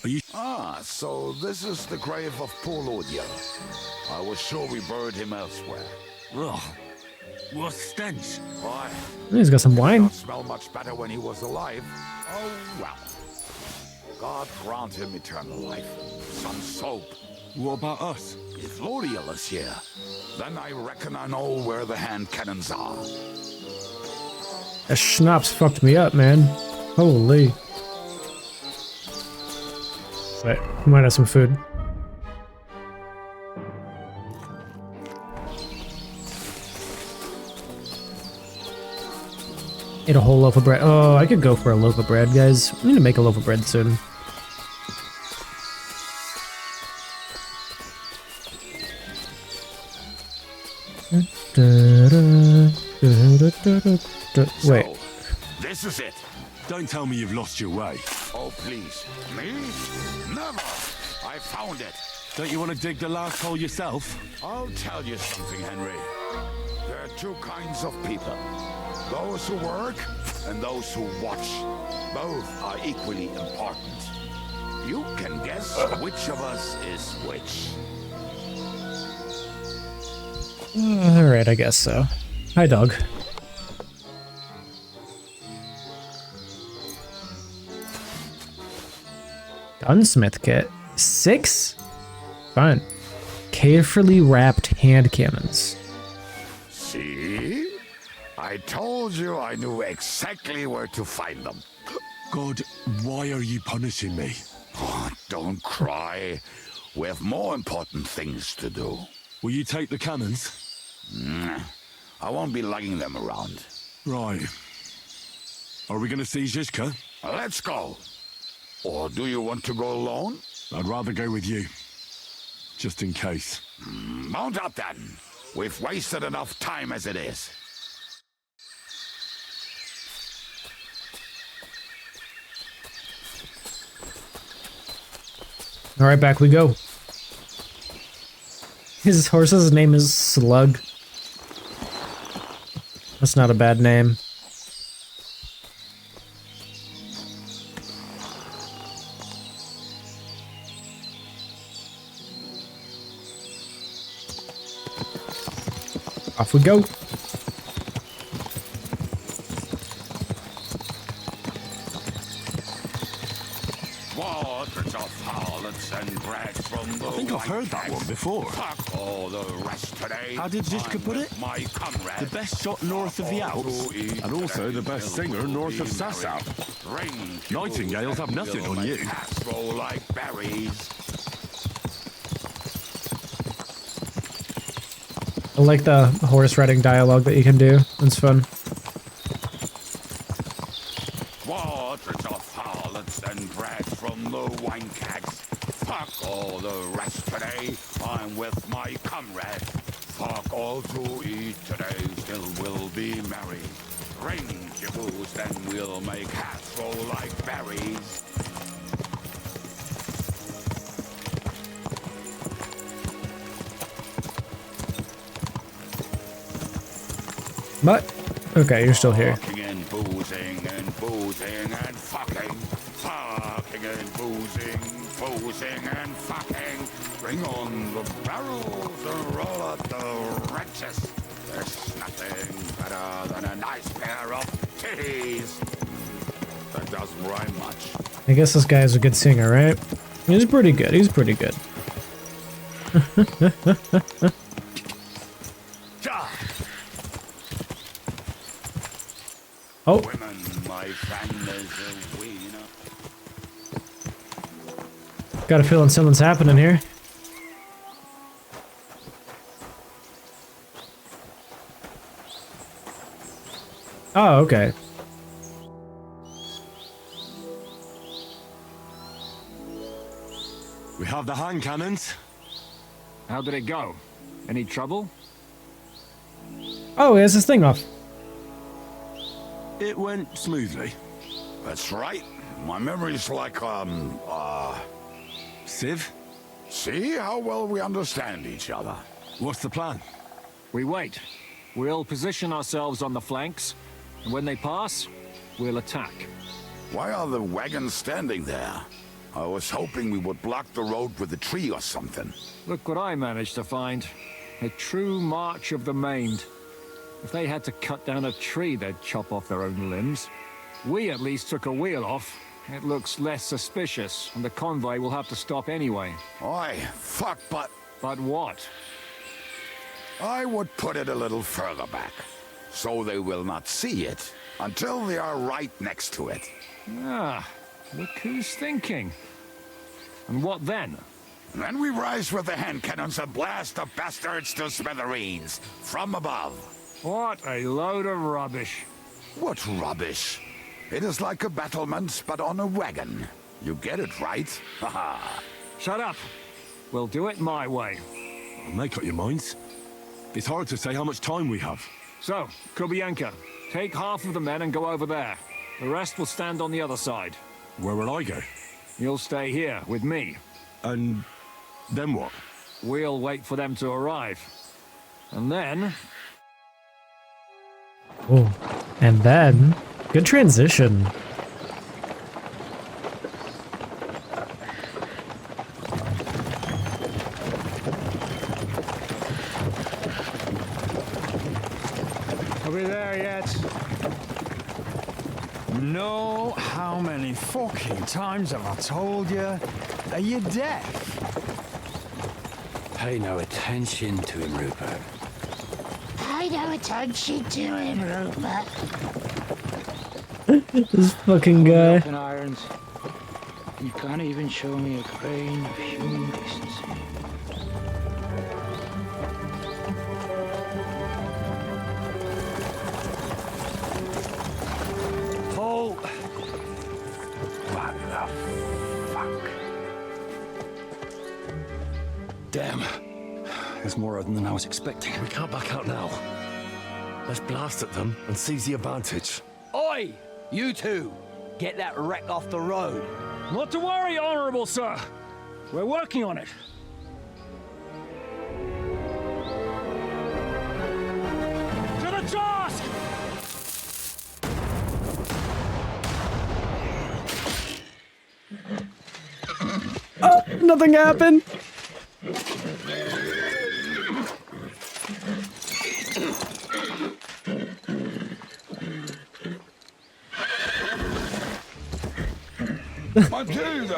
Are you? So this is the grave of poor Lord Yellow. I was sure we buried him elsewhere. Ugh. What stench? Why? He's got some wine. Don't smell much better when he was alive. Oh, well. God grant him eternal life. Some soap. What about us? If Lodiel is here, then I reckon I know where the hand cannons are. That schnapps fucked me up, man. Holy. Wait, we might have some food. Ate a whole loaf of bread. Oh, I could go for a loaf of bread, guys. I need to make a loaf of bread soon. Wait. So, this is it. Don't tell me you've lost your way. Oh, please. Me? Never. I found it. Don't you want to dig the last hole yourself? I'll tell you something, Henry. There are two kinds of people. Those who work and those who watch. Both are equally important. You can guess which of us is which. Alright, I guess so. Hi, dog. Gunsmith kit. 6? Fine. Carefully wrapped hand cannons. See? I told you I knew exactly where to find them. God, why are you punishing me? Oh, don't cry. We have more important things to do. Will you take the cannons? I won't be lugging them around. Right. Are we going to see Zizka? Let's go. Or do you want to go alone? I'd rather go with you. Just in case. Mount up then. We've wasted enough time as it is. Alright, back we go. His horse's name is Slug. That's not a bad name. Off we go. Waters of harlots and bread from the I think I've heard that one before. Fuck all the rest today. How did Zizka put it? My comrade. The best shot north of the Alps, and also the best singer north of Sasau. Nightingales have nothing on you. Roll like berries. I like the horse riding dialogue that you can do. It's fun. Waters of harlots and bread from the wine kegs. Fuck all the rest today. I'm with my comrade. Fuck all to eat today. Still will be merry. Drink your booze, then we'll make hats roll like berries. But, okay, you're still here. Fucking and boozing and boozing and fucking. Fucking and boozing and fucking. Bring on the barrels and roll out the wrenches. There's nothing better than a nice pair of titties. That doesn't rhyme much. I guess this guy is a good singer, right? He's pretty good, he's pretty good. Oh. Women, my friend, is a wiener. Got a feeling something's happening here. Oh, okay. We have the hand cannons. How did it go? Any trouble? Oh, he has his thing off. It went smoothly. That's right. My memory's like, Civ? See how well we understand each other. What's the plan? We wait. We'll position ourselves on the flanks, and when they pass, we'll attack. Why are the wagons standing there? I was hoping we would block the road with a tree or something. Look what I managed to find. A true march of the maimed. If they had to cut down a tree, they'd chop off their own limbs. We at least took a wheel off. It looks less suspicious, and the convoy will have to stop anyway. Oi, fuck, but... But what? I would put it a little further back, so they will not see it until they are right next to it. Ah, look who's thinking. And what then? Then we rise with the hand cannons and blast the bastards to smithereens, from above. What a load of rubbish. What rubbish? It is like a battlement, but on a wagon. You get it, right? Haha. Shut up. We'll do it my way. Make up your minds. It's hard to say how much time we have. So, Kubianka, take half of the men and go over there. The rest will stand on the other side. Where will I go? You'll stay here with me. And then what? We'll wait for them to arrive. And then... Oh, and then... Good transition. Are we there yet? No, how many fucking times have I told you? Are you deaf? Pay no attention to him, Rupert. Pay no attention to him, Rupert. This fucking guy. Open irons. You can't even show me a grain of human decency. Paul! What the fuck? Damn. There's more of them than I was expecting. We can't back out now. Let's blast at them and seize the advantage. Oi! You two! Get that wreck off the road. Not to worry, Honorable Sir. We're working on it. To the task! Oh, nothing happened. My dude!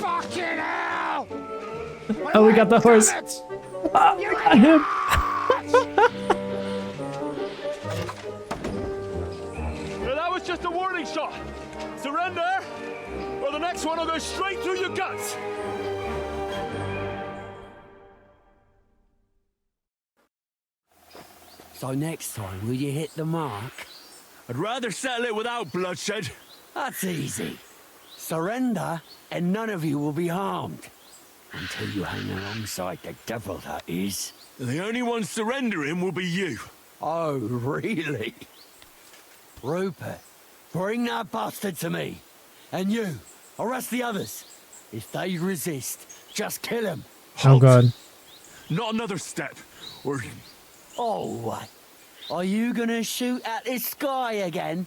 Fucking hell! Oh, we got the horse. Oh, we got him. That was just a warning shot. Surrender, or the next one will go straight through your guts. So next time, will you hit the mark? I'd rather settle it without bloodshed. That's easy. Surrender, and none of you will be harmed. Until you hang alongside the devil, that is. The only one surrendering will be you. Oh, really? Rupert, bring that bastard to me. And you, arrest the others. If they resist, just kill them. Oh god. Not another step, or... Oh, what? Are you gonna shoot at the sky again?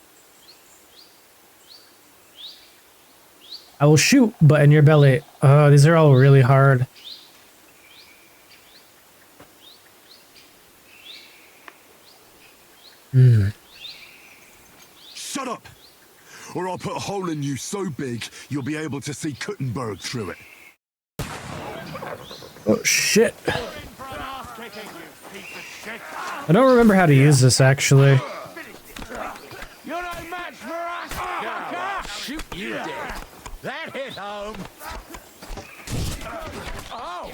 I will shoot, but in your belly. Oh, these are all really hard. Shut up! Or I'll put a hole in you so big, you'll be able to see Kuttenberg through it. Oh shit. I don't remember how to use this actually. You're no match for us! Shoot you dead. That hit home. Oh!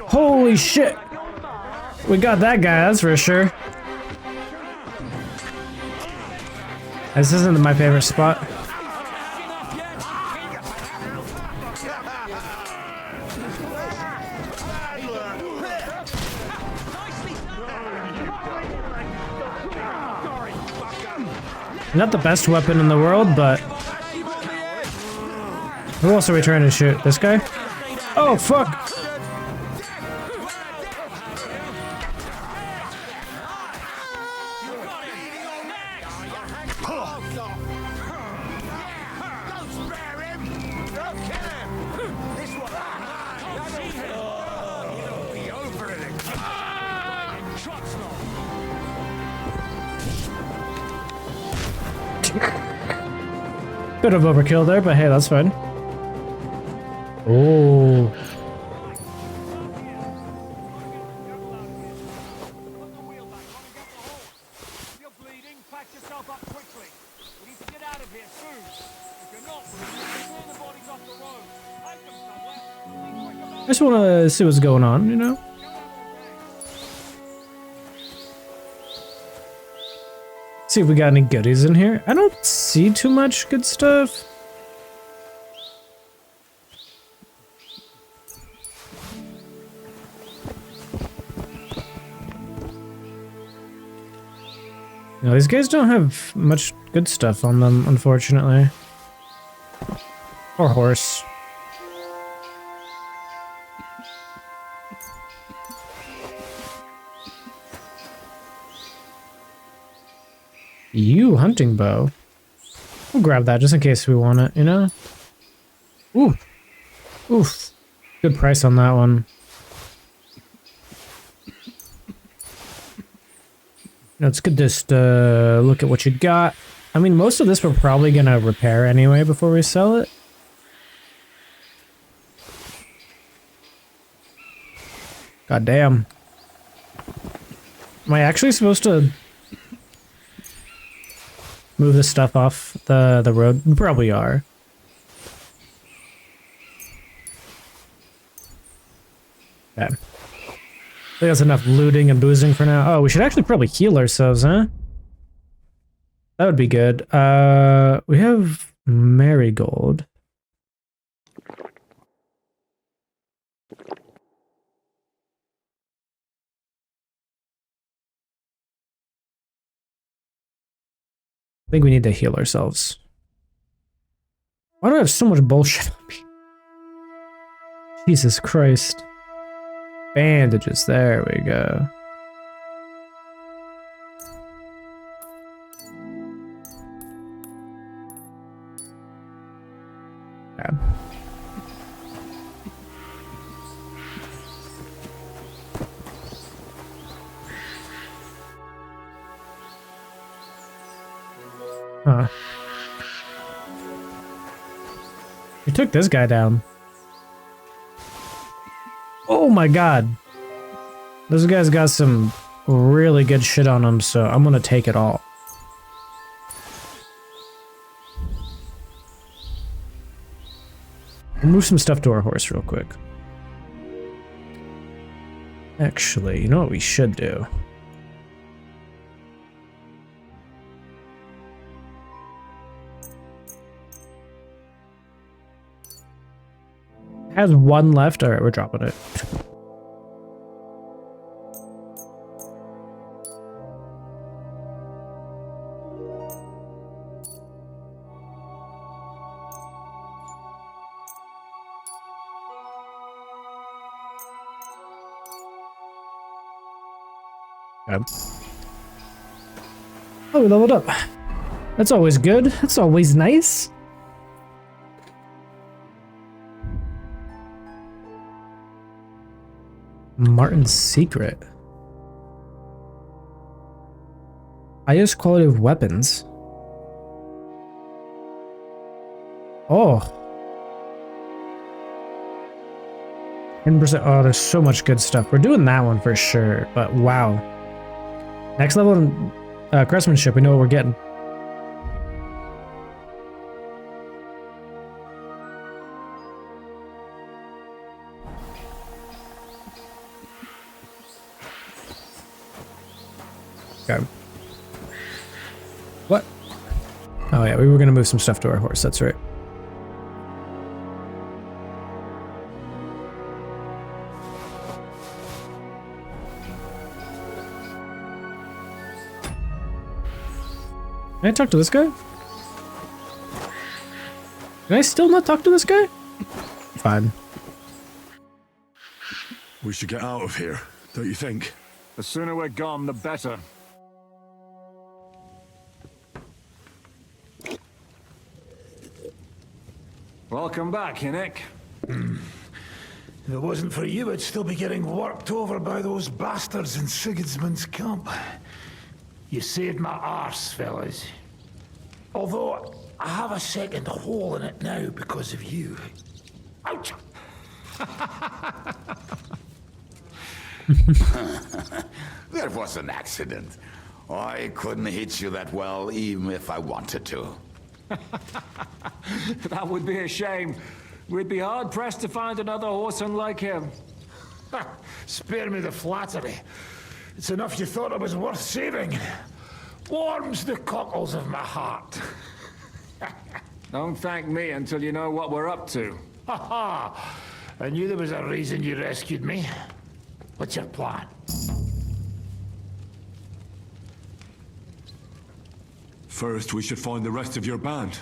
Holy shit! We got that guy, that's for sure. This isn't my favorite spot. Not the best weapon in the world, but... Who else are we trying to shoot? This guy? Oh, fuck! Bit of overkill there, but hey, that's fine. Oh. I just want to see what's going on, you know? See if we got any goodies in here. I don't see too much good stuff. No, these guys don't have much good stuff on them, unfortunately. Or horse. You hunting bow. We'll grab that just in case we want it, you know? Ooh. Oof. Good price on that one. Let's just look at what you got. I mean, most of this we're probably gonna repair anyway before we sell it. God damn. Am I actually supposed to move this stuff off the road? We probably are. Okay. I think that's enough looting and boozing for now. Oh, we should actually probably heal ourselves, huh? That would be good. We have marigold. I think we need to heal ourselves. Why do I have so much bullshit on me? Jesus Christ. Bandages, there we go. Yeah. Huh. You took this guy down. Oh my god. This guy's got some really good shit on him, so I'm gonna take it all. We'll move some stuff to our horse real quick. Actually, you know what we should do? Has one left. All right, we're dropping it. Okay. Oh, we leveled up. That's always good. That's always nice. Martin's secret. Highest quality of weapons. Oh. 10%. Oh, there's so much good stuff. We're doing that one for sure, but wow. Next level in craftsmanship, we know what we're getting. Okay. What? Oh yeah, we were gonna move some stuff to our horse, that's right. Can I talk to this guy? Can I still not talk to this guy? Fine. We should get out of here, don't you think? The sooner we're gone, the better. Welcome back, Hinnick. If it wasn't for you, I'd still be getting worked over by those bastards in Sigismund's camp. You saved my arse, fellas. Although, I have a second hole in it now because of you. Ouch! That was an accident. I couldn't hit you that well, even if I wanted to. That would be a shame. We'd be hard-pressed to find another horseman like him. Spare me the flattery. It's enough you thought it was worth saving. Warms the cockles of my heart. Don't thank me until you know what we're up to. Ha ha! I knew there was a reason you rescued me. What's your plan? First, we should find the rest of your band.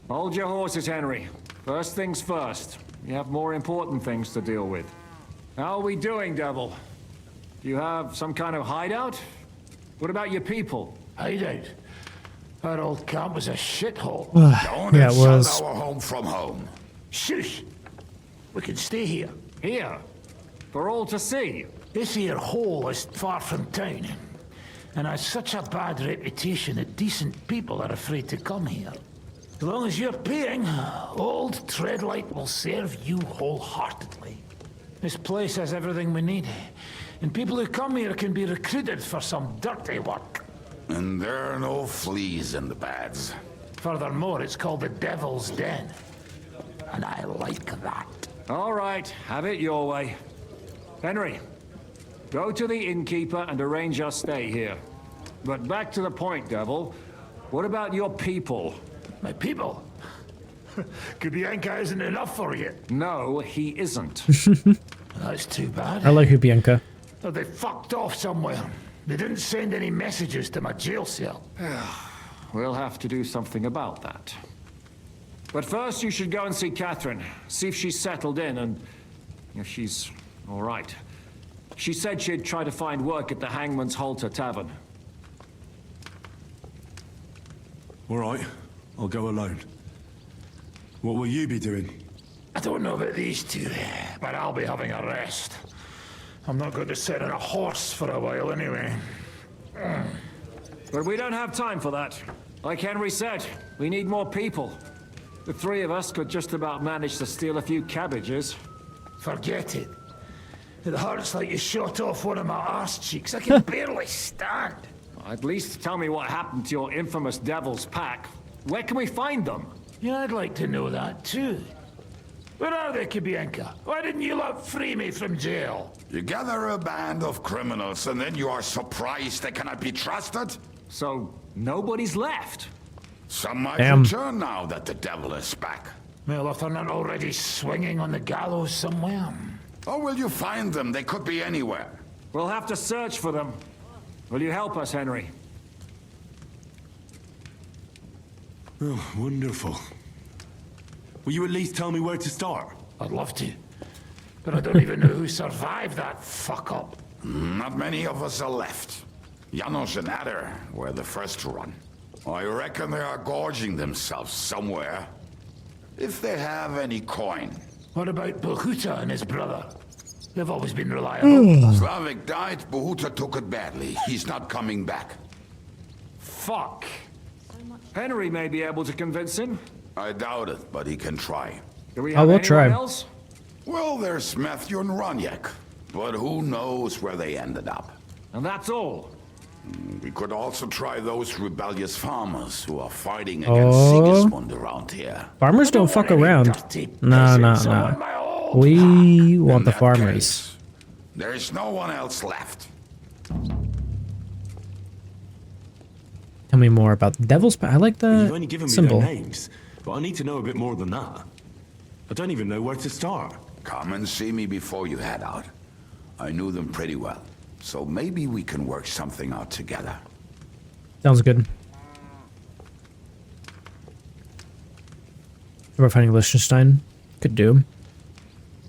Hold your horses, Henry. First things first. We have more important things to deal with. How are we doing, Devil? Do you have some kind of hideout? What about your people? Hideout? Our old camp was a shithole. Don't Yeah, it was. insult our home from home. Shush! We can stay here. Here? For all to see? This here hole is far from town, and has such a bad reputation that decent people are afraid to come here. As long as you're paying, old Treadlight will serve you wholeheartedly. This place has everything we need, and people who come here can be recruited for some dirty work. And there are no fleas in the beds. Furthermore, it's called the Devil's Den, and I like that. All right, have it your way. Henry, go to the innkeeper and arrange our stay here. But back to the point, Devil. What about your people? My people? Kubienka isn't enough for you. No, he isn't. That's too bad. I like Kubienka. Oh, they fucked off somewhere. They didn't send any messages to my jail cell. We'll have to do something about that. But first, you should go and see Catherine. See if she's settled in and if she's all right. She said she'd try to find work at the Hangman's Halter Tavern. All right, I'll go alone. What will you be doing? I don't know about these two, but I'll be having a rest. I'm not going to sit on a horse for a while anyway. But we don't have time for that. Like Henry said, we need more people. The three of us could just about manage to steal a few cabbages. Forget it. It hurts like you shot off one of my arse cheeks. I can barely stand. At least tell me what happened to your infamous Devil's Pack. Where can we find them? Yeah, I'd like to know that too. Where are they, Kubienka? Why didn't you lot free me from jail? You gather a band of criminals and then you are surprised they cannot be trusted? So, nobody's left? Some might return now that the devil is back. Well, if they're not already swinging on the gallows somewhere. Or will you find them? They could be anywhere. We'll have to search for them. Will you help us, Henry? Oh, wonderful. Will you at least tell me where to start? I'd love to. But I don't even know who survived that fuck-up. Not many of us are left. Janos and Adder were the first to run. I reckon they are gorging themselves somewhere. If they have any coin. What about Bohuta and his brother? They've always been reliable. Slavik died, Bohuta took it badly. He's not coming back. Fuck. Henry may be able to convince him. I doubt it, but he can try. Do we I have will anyone try. else? Well, there's Matthew and Roniak, but who knows where they ended up. And that's all. We could also try those rebellious farmers who are fighting against Sigismund around here. Farmers don't fuck around. No. We want the farmers. There's no one else left. Tell me more about the Devil's I like the You've only given me symbol. their names, but I need to know a bit more than that. I don't even know where to start. Come and see me before you head out. I knew them pretty well, so maybe we can work something out together. Sounds good. We're finding Liechtenstein. Could do.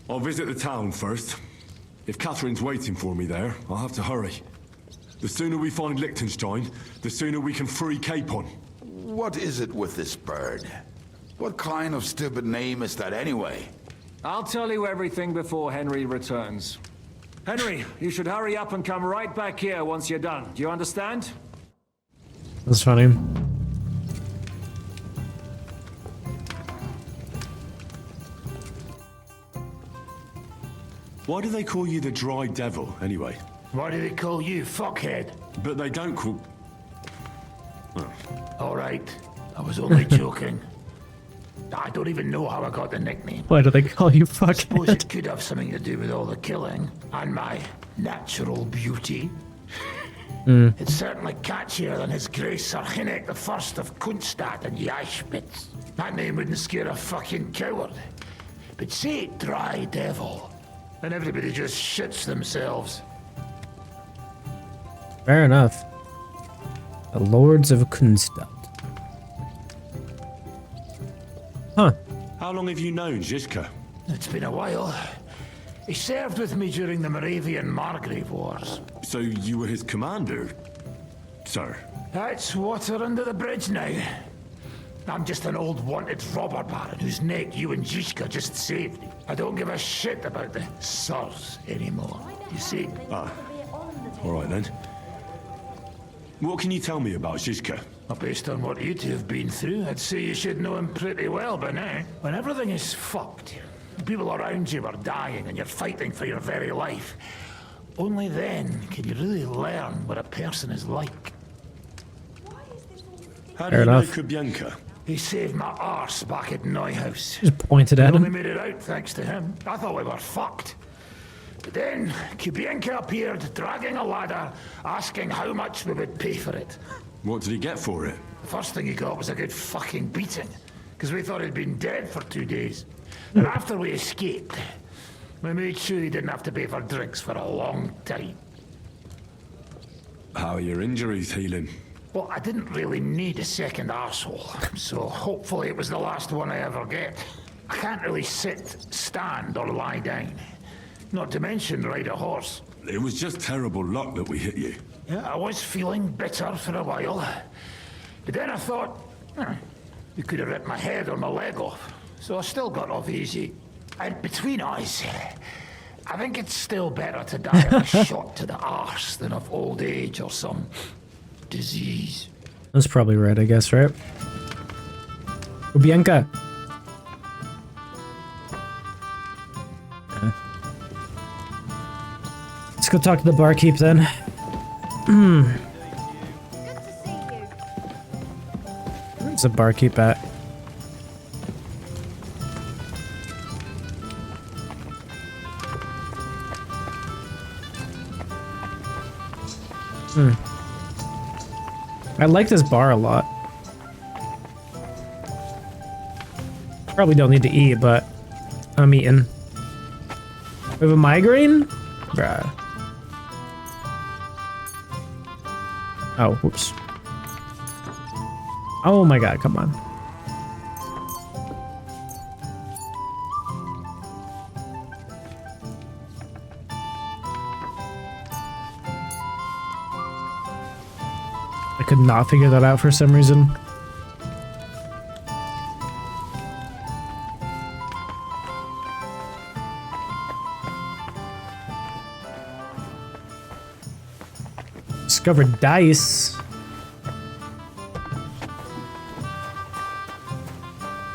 I'll visit the town first. If Catherine's waiting for me there, I'll have to hurry. The sooner we find Liechtenstein, the sooner we can free Capon. What is it with this bird? What kind of stupid name is that anyway? I'll tell you everything before Henry returns. Henry, you should hurry up and come right back here once you're done. Do you understand? That's funny. Why do they call you the Dry Devil, anyway? Why do they call you fuckhead? But they don't call... All right, I was only joking. I don't even know how I got the nickname. Why do they call you Suppose fuckhead? it could have something to do with all the killing and my natural beauty. It's certainly catchier than His Grace Sir Hinnek the First of Kunstad and Yashpitz. That name wouldn't scare a fucking coward. But say Dry Devil, and everybody just shits themselves. Fair enough. The Lords of Kunstad. Huh. How long have you known Zizka? It's been a while. He served with me during the Moravian-Margrave Wars. So you were his commander, sir? That's water under the bridge now. I'm just an old wanted robber baron whose neck you and Zizka just saved. I don't give a shit about the sirs anymore, you see? Ah, all right then. What can you tell me about Zizka? Well, based on what you two have been through, I'd say you should know him pretty well by now. When everything is fucked, people around you are dying and you're fighting for your very life, only then can you really learn what a person is like. How do you know Kubyanka? He saved my arse back at Neuhaus. Just pointed at I only him. made it out thanks to him. I thought we were fucked. But then Kubyanka appeared, dragging a ladder, asking how much we would pay for it. What did he get for it? The first thing he got was a good fucking beating, because we thought he'd been dead for 2 days. And after we escaped, we made sure he didn't have to pay for drinks for a long time. How are your injuries healing? Well, I didn't really need a second arsehole, so hopefully it was the last one I ever get. I can't really sit, stand, or lie down. Not to mention ride a horse. It was just terrible luck that we hit you. Yeah, I was feeling bitter for a while. But then I thought, you could have ripped my head or my leg off. So I still got off easy. And between us, I think it's still better to die of a shot to the arse than of old age or some disease. That's probably right, I guess, right? Bianca. Let's go talk to the barkeep then. Where's the barkeep at? I like this bar a lot. Probably don't need to eat, but I'm eating. We have a migraine? Bruh. Oh, whoops. Oh my god, come on. I could not figure that out for some reason. Discovered dice.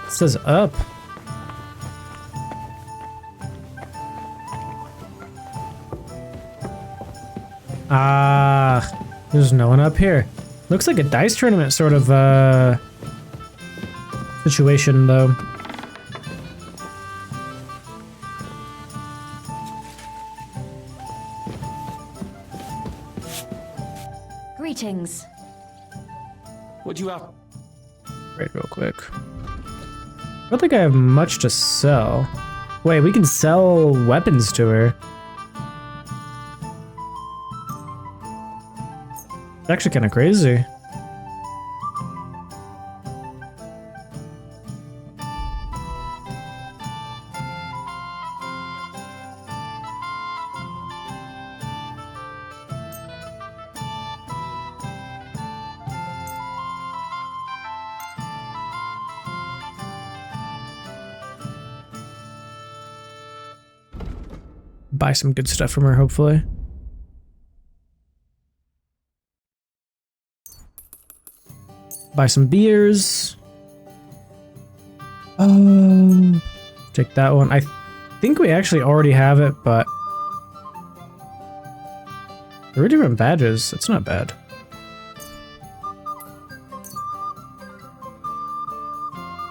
It says up. Ah, there's no one up here. Looks like a dice tournament sort of situation though. Greetings. What do you have? Wait real quick. I don't think I have much to sell. Wait, we can sell weapons to her. It's actually kind of crazy. Buy some good stuff from her, hopefully. Buy some beers. Take that one. I think we actually already have it, but 3 different badges. That's not bad.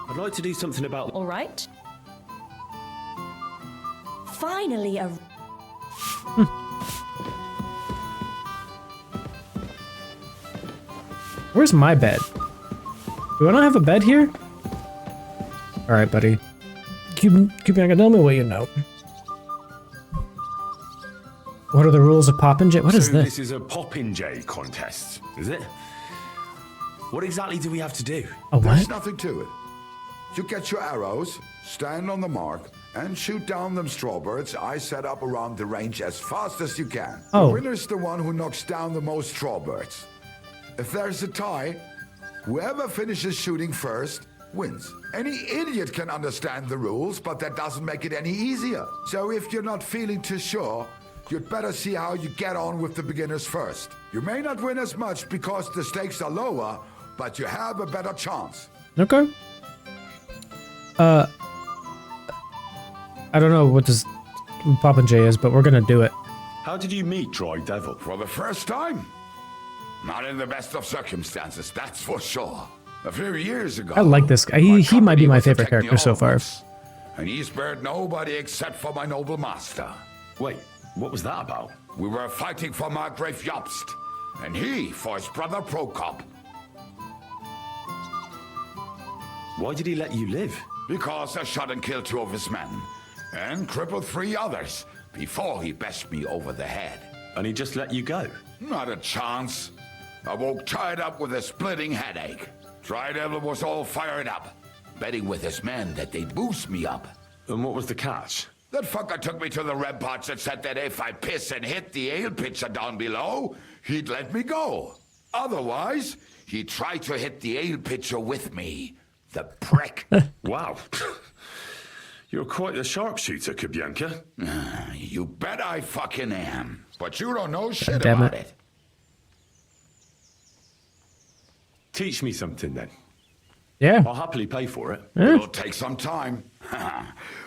I'd like to do something about... All right. Finally a... Where's my bed? Do I not have a bed here? Alright, buddy. Keep on gonna tell me what you know. What are the rules of Popinjay? What is So this? this is a Popinjay contest, is it? What exactly do we have to do? A what? There's nothing to it. You get your arrows, stand on the mark, and shoot down them strawbirds I set up around the range as fast as you can. Oh. The winner's the one who knocks down the most strawbirds. If there's a tie, whoever finishes shooting first wins. Any idiot can understand the rules, but that doesn't make it any easier. So if you're not feeling too sure, you'd better see how you get on with the beginners first. You may not win as much because the stakes are lower, but you have a better chance. Okay. I don't know what this Popinjay is, but we're gonna do it. How did you meet Dry Devil? For the first time? Not in the best of circumstances, that's for sure. A few years ago. I like this guy. He might be my favorite character so far. And he spared nobody except for my noble master. Wait, what was that about? We were fighting for Margrave Jobst, and he for his brother Prokop. Why did he let you live? Because I shot and killed 2 of his men, and crippled 3 others, before he bashed me over the head. And he just let you go? Not a chance. I woke tied up with a splitting headache. Dry Devil was all fired up, betting with his men that they'd boost me up. And what was the catch? That fucker took me to the ramparts and said that if I piss and hit the ale pitcher down below, he'd let me go. Otherwise, he'd try to hit the ale pitcher with me. The prick. Wow. You're quite the sharpshooter, Kabyanka. You bet I fucking am. But you don't know shit Damn about it. it. Teach me something then. Yeah. I'll happily pay for it. It'll take some time.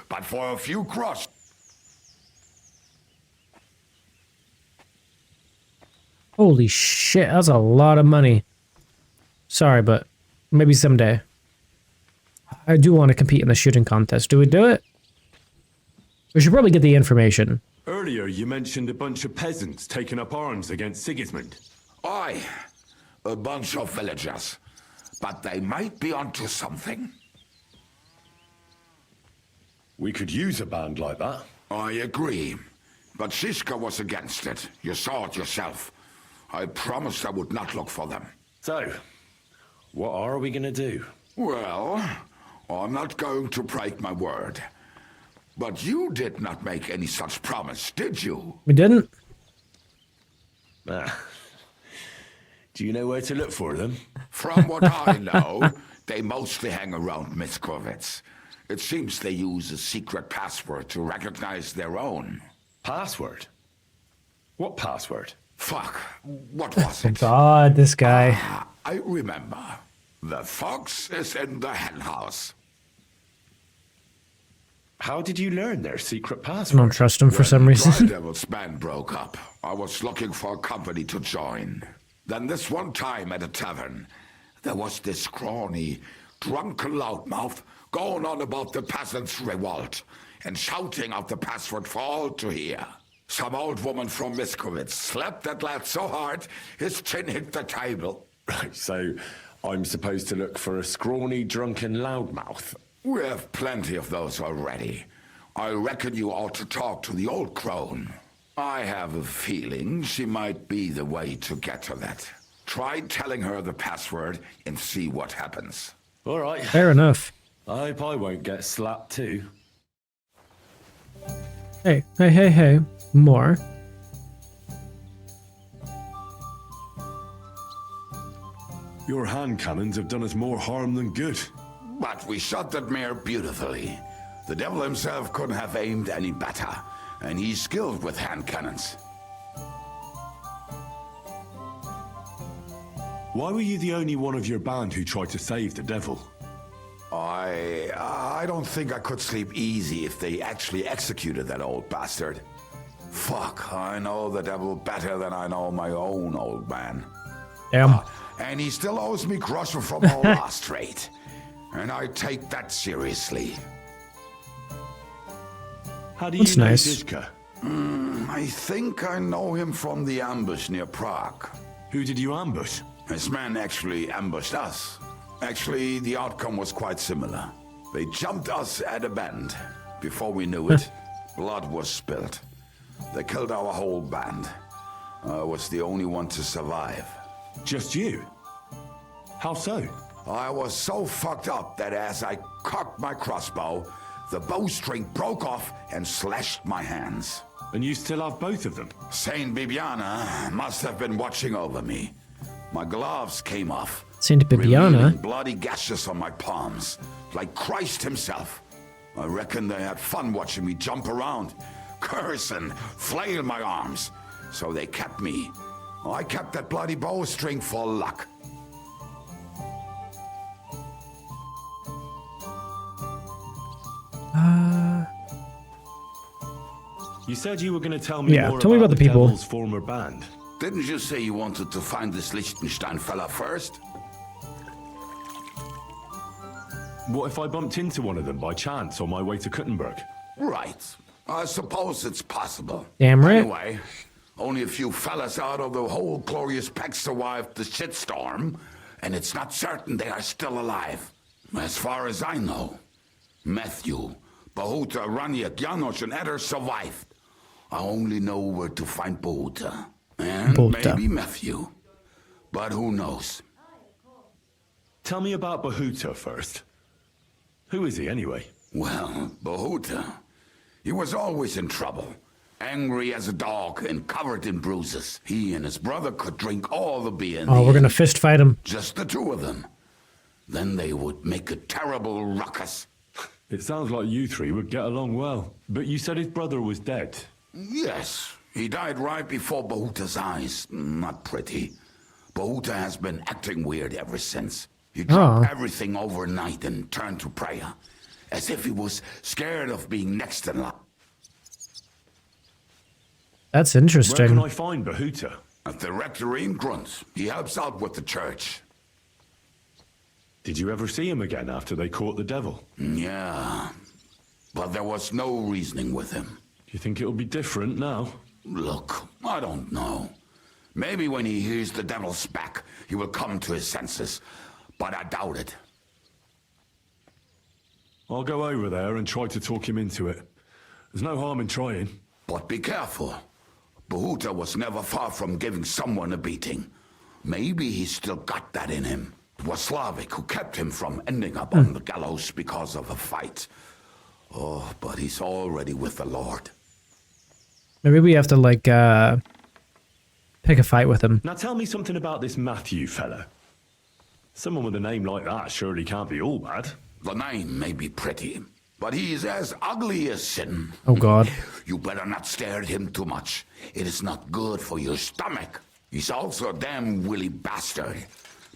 But for a few cross. Holy shit, that's a lot of money. Sorry, but maybe someday. I do want to compete in the shooting contest. Do we do it? We should probably get the information. Earlier, you mentioned a bunch of peasants taking up arms against Sigismund. Aye, a bunch of villagers. But they might be onto something. We could use a band like that. I agree. But Shiska was against it. You saw it yourself. I promised I would not look for them. So, what are we gonna do? Well, I'm not going to break my word. But you did not make any such promise, did you? We didn't? Do you know where to look for them? From what I know, they mostly hang around Miskovitz. It seems they use a secret password to recognize their own. Password? What password? Fuck, what was it? God, this guy. I remember. The fox is in the henhouse. How did you learn their secret I password? don't trust him for some reason. Dry Devil's band broke up. I was looking for a company to join. Then this one time at a tavern, there was this scrawny, drunken loudmouth going on about the peasants' revolt and shouting out the password for all to hear. Some old woman from Miskovitz slapped that lad so hard, his chin hit the table. Right, so I'm supposed to look for a scrawny, drunken loudmouth. We have plenty of those already. I reckon you ought to talk to the old crone. I have a feeling she might be the way to get to that. Try telling her the password and see what happens. All right. Fair enough. I hope I won't get slapped too. Hey. More. Your hand cannons have done us more harm than good. But we shot that mare beautifully. The devil himself couldn't have aimed any better, and he's skilled with hand cannons. Why were you the only one of your band who tried to save the devil? I don't think I could sleep easy if they actually executed that old bastard. Fuck, I know the devil better than I know my own old man. Damn. And he still owes me groschen from our last trade. And I take that seriously. How do you That's know nice. Zizka? I think I know him from the ambush near Prague. Who did you ambush? His men actually ambushed us. Actually, the outcome was quite similar. They jumped us at a bend. Before we knew it, blood was spilled. They killed our whole band. I was the only one to survive. Just you? How so? I was so fucked up that as I cocked my crossbow, the bowstring broke off and slashed my hands. And you still have both of them? Saint Bibiana must have been watching over me. My gloves came off. Saint Bibiana? Revealing bloody gashes on my palms, like Christ himself. I reckon they had fun watching me jump around, curse and flail my arms. So they kept me. I kept that bloody bowstring for luck. You said you were going to tell me more tell me about the people. Devil's former band. Didn't you say you wanted to find this Liechtenstein fella first? What if I bumped into one of them by chance on my way to Kuttenberg? Right. I suppose it's possible. Damn right. Anyway, only a few fellas out of the whole glorious pack survived the shitstorm, and it's not certain they are still alive. As far as I know, Matthew, Bahuta, Raniak, Janosch, and Eder survived. I only know where to find Bahuta. And maybe Matthew. But who knows? Tell me about Bahuta first. Who is he, anyway? Well, Bahuta, he was always in trouble. Angry as a dog and covered in bruises. He and his brother could drink all the beer in the we're gonna inn. fist fight him. Just the two of them. Then they would make a terrible ruckus. It sounds like you three would get along well. But you said his brother was dead. Yes, he died right before Bahuta's eyes. Not pretty. Bahuta has been acting weird ever since. He dropped everything overnight and turned to prayer. As if he was scared of being next in line. That's interesting. Where can I find Bahuta? At the rectory in Grunt. He helps out with the church. Did you ever see him again after they caught the devil? Yeah, but there was no reasoning with him. Do you think it'll be different now? Look, I don't know. Maybe when he hears the devil's back, he will come to his senses. But I doubt it. I'll go over there and try to talk him into it. There's no harm in trying. But be careful. Bahuta was never far from giving someone a beating. Maybe he's still got that in him. It was Slavik who kept him from ending up on the gallows because of a fight. Oh, but he's already with the Lord. Maybe we have to, like, pick a fight with him. Now tell me something about this Matthew fella. Someone with a name like that surely can't be all bad. The name may be pretty, but he's as ugly as sin. Oh, God. You better not stare at him too much. It is not good for your stomach. He's also a damn willy bastard.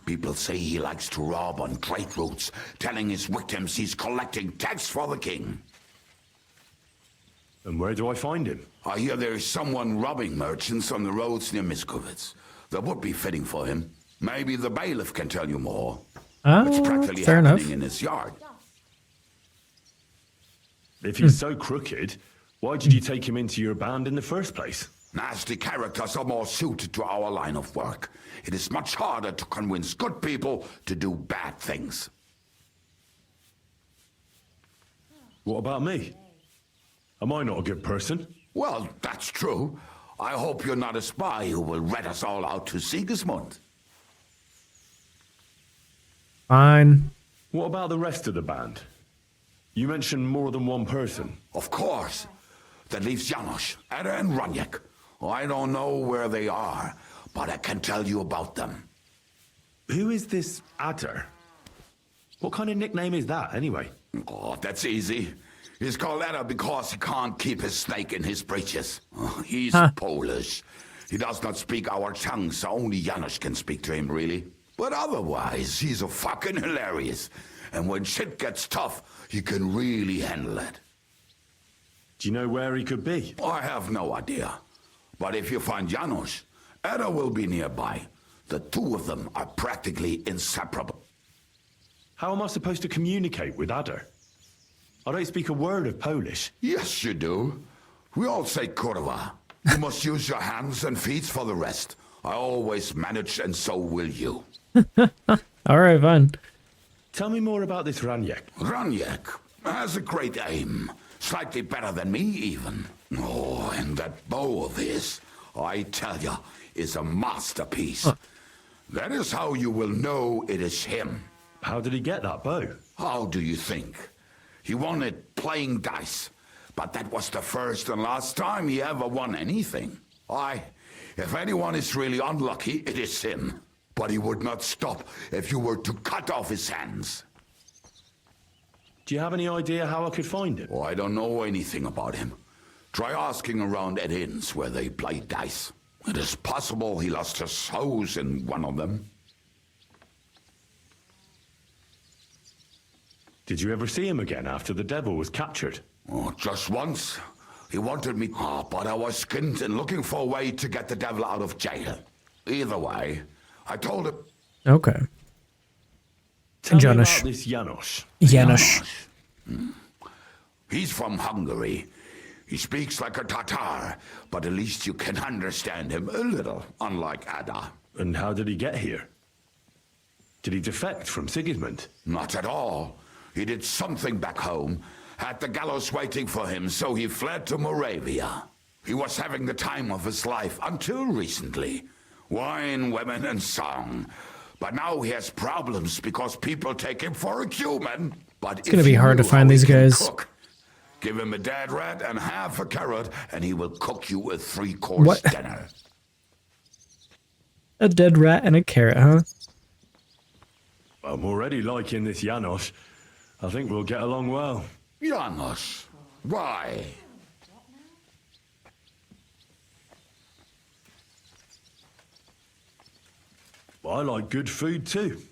People say he likes to rob on trade routes, telling his victims he's collecting tax for the king. And where do I find him? I hear there is someone robbing merchants on the roads near Miskovitz. That would be fitting for him. Maybe the bailiff can tell you more. It's practically fair happening enough. in his yard. If he's so crooked, why did you take him into your band in the first place? Nasty characters are more suited to our line of work. It is much harder to convince good people to do bad things. What about me? Am I not a good person? Well, that's true. I hope you're not a spy who will rat us all out to Sigismund. Fine. What about the rest of the band? You mentioned more than one person. Of course. That leaves Janos, Ada, and Raniek. I don't know where they are, but I can tell you about them. Who is this Adder? What kind of nickname is that, anyway? Oh, that's easy. He's called Ada because he can't keep his snake in his breeches. He's Polish. He does not speak our tongue, so only Janos can speak to him, really. But otherwise, he's a fucking hilarious. And when shit gets tough, he can really handle it. Do you know where he could be? I have no idea. But if you find Janos, Ada will be nearby. The two of them are practically inseparable. How am I supposed to communicate with Adder? I don't speak a word of Polish. Yes, you do. We all say kurwa. You must use your hands and feet for the rest. I always manage, and so will you. All right, fine. Tell me more about this Raniek. Raniek has a great aim. Slightly better than me, even. Oh, and that bow of his, I tell you, is a masterpiece. That is how you will know it is him. How did he get that bow? How do you think? He won it playing dice. But that was the first and last time he ever won anything. If anyone is really unlucky, it is him. But he would not stop if you were to cut off his hands. Do you have any idea how I could find him? Oh, I don't know anything about him. Try asking around at inns where they play dice. It is possible he lost his hose in one of them. Did you ever see him again after the devil was captured? Oh, just once. He wanted me, but I was skinned and looking for a way to get the devil out of jail. Either way, I told him... Okay. Tell Janos. me about this Janos. Janos. He's from Hungary. He speaks like a Tatar, but at least you can understand him a little, unlike Ada. And how did he get here? Did he defect from Sigismund? Not at all. He did something back home, had the gallows waiting for him, so he fled to Moravia. He was having the time of his life until recently. Wine, women, and song. But now he has problems because people take him for a human. But It's gonna be hard to find these guys. Cook, give him a dead rat and half a carrot, and he will cook you a 3-course dinner. A dead rat and a carrot, huh? I'm already liking this Janos. I think we'll get along well. Janos? Why? I like good food too.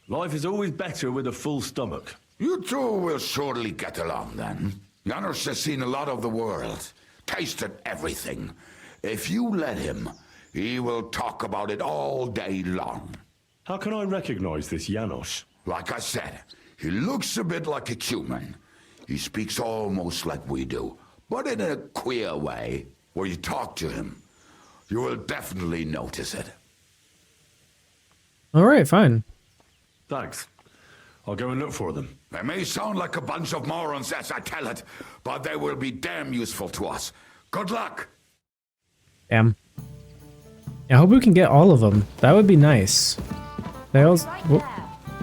Life is always better with a full stomach. You two will surely get along then. Janos has seen a lot of the world, tasted everything. If you let him, he will talk about it all day long. How can I recognize this Janos? Like I said, he looks a bit like a human. He speaks almost like we do, but in a queer way. Where you talk to him, you will definitely notice it. All right, fine. Thanks. I'll go and look for them. They may sound like a bunch of morons as I tell it, but they will be damn useful to us. Good luck. Damn. I hope we can get all of them. That would be nice. They all...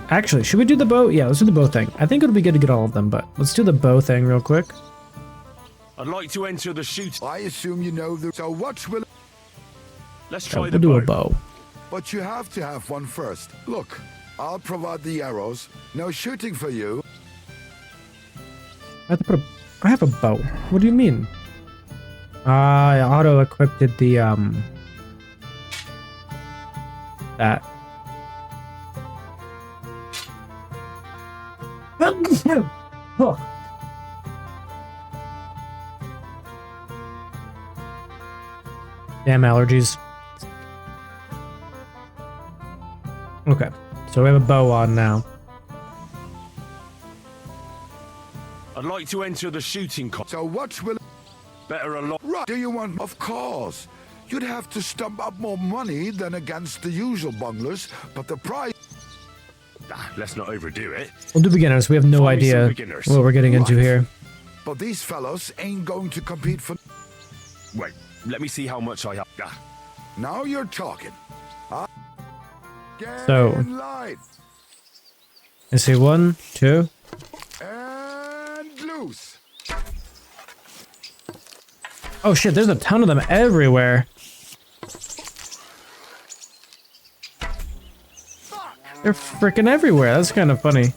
Actually, should we do the bow? Yeah, let's do the bow thing. I think it would be good to get all of them, but let's do the bow thing real quick. I'd like to enter the shoot. I assume you know the... So what will... Let's Yeah, try we'll the do a bow. bow. But you have to have one first. Look, I'll provide the arrows. No shooting for you. I have a bow. What do you mean? I auto-equipped the that. Oh. Damn allergies. Okay, so we have a bow on now. I'd like to enter the shooting So what will... Better a lot. Right. Do you want... Of course. You'd have to stump up more money than against the usual bunglers, but the price... Let's not overdo it. We'll do beginners. We have no Find me some idea beginners. what we're getting into here. But these fellows ain't going to compete for... Wait, let me see how much I have. Now you're talking. Get So... in line. Let's see, 1, 2... And loose. Oh shit, there's a ton of them everywhere. They're freaking everywhere. That's kind of funny.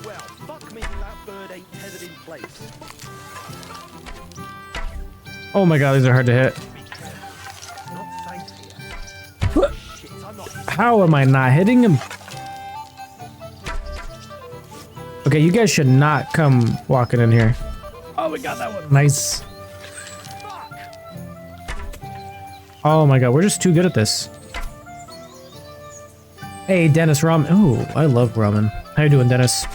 Well, fuck me, that bird ain't tethered in place. Oh my god, these are hard to hit. How am I not hitting him? Okay, you guys should not come walking in here. Oh, we got that one. Nice. Oh my god, we're just too good at this. Hey, Dennis Ramen. Oh, I love ramen. How you doing, Dennis?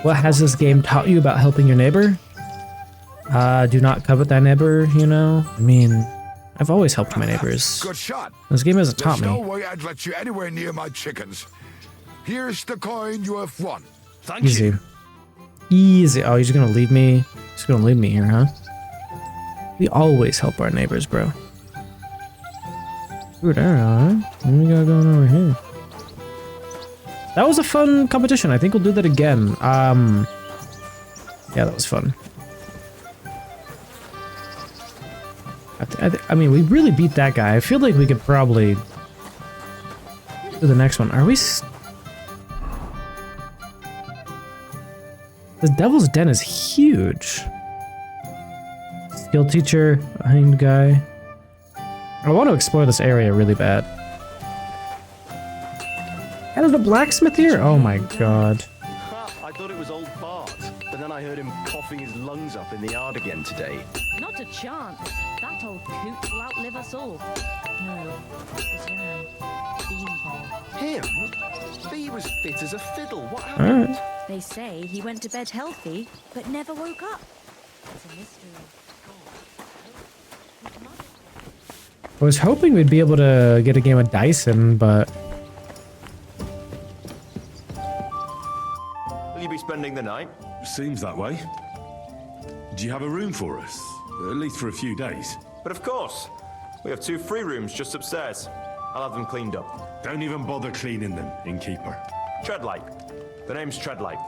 What has this game taught you about helping your neighbor? Do not covet thy neighbor, you know? I mean, I've always helped my neighbors. Good shot. This game hasn't taught There's me. no way I'd let you anywhere near my chickens. Here's the coin you have won. Thank Easy. you. Easy. Oh, he's gonna leave me. He's gonna leave me here, huh? We always help our neighbors, bro. Ooh, there, huh? What do we got going over here? That was a fun competition. I think we'll do that again. Yeah, that was fun. I mean, we really beat that guy. I feel like we could probably do the next one. Are we? The Devil's Den is huge. Skill teacher, a hanged guy. I want to explore this area really bad. And there's a blacksmith here? Oh my god. I thought it was old Bart, but then I heard him coughing his lungs up in the yard again today. Not a chance. That old coot will outlive us all. No, it's Jan. Beanpole. Him? He was fit as a fiddle. What happened? Alright. They say he went to bed healthy, but never woke up. It's a mystery. I was hoping we'd be able to get a game of Dyson, but... Will you be spending the night? Seems that way. Do you have a room for us? At least for a few days. But of course. We have 2 free rooms just upstairs. I'll have them cleaned up. Don't even bother cleaning them, innkeeper. Treadlight. The name's Treadlight.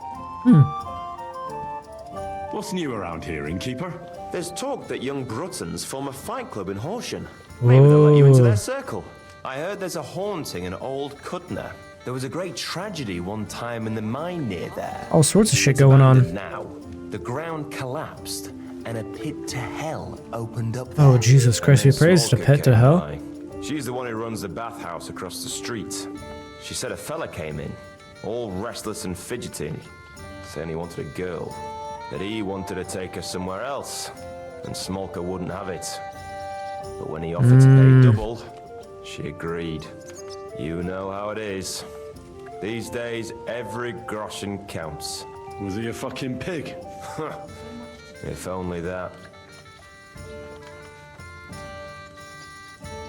What's new around here, innkeeper? There's talk that young Bruttons form a fight club in Horsham. Maybe they'll let you into their circle. I heard there's a haunting in Old Cutner. There was a great tragedy one time in the mine near there. All sorts of shit going on. Now, the ground collapsed and a pit to hell opened up. Oh, Jesus Christ, we praised a pit to hell. She's the one who runs the bathhouse across the street. She said a fella came in, all restless and fidgety, saying he wanted a girl, that he wanted to take her somewhere else, and Smolka wouldn't have it. But when he offered to pay double, she agreed. You know how it is. These days, every groschen counts. Was he a fucking pig? If only that.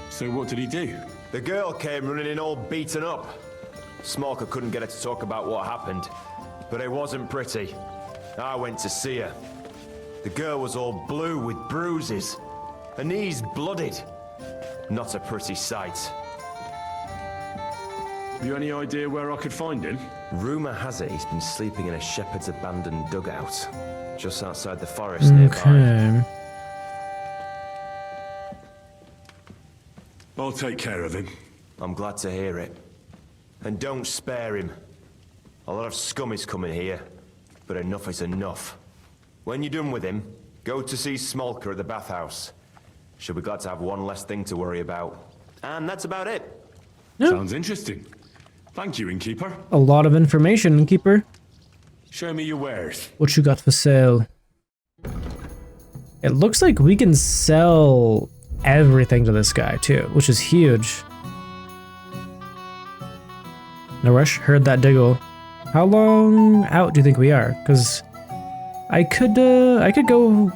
So what did he do? The girl came running in all beaten up. Smolka couldn't get her to talk about what happened, but it wasn't pretty. I went to see her. The girl was all blue with bruises, her knees blooded. Not a pretty sight. Have you any idea where I could find him? Rumor has it he's been sleeping in a shepherd's abandoned dugout, just outside the forest nearby. Okay. I'll take care of him. I'm glad to hear it. And don't spare him. A lot of scum is coming here, but enough is enough. When you're done with him, go to see Smolker at the bathhouse. She'll be glad to have one less thing to worry about. And that's about it. Yeah. Sounds interesting. Thank you, innkeeper. A lot of information, innkeeper. Show me your wares. What you got for sale? It looks like we can sell everything to this guy too, which is huge. Naresh, heard that diggle. How long out do you think we are? Because I could go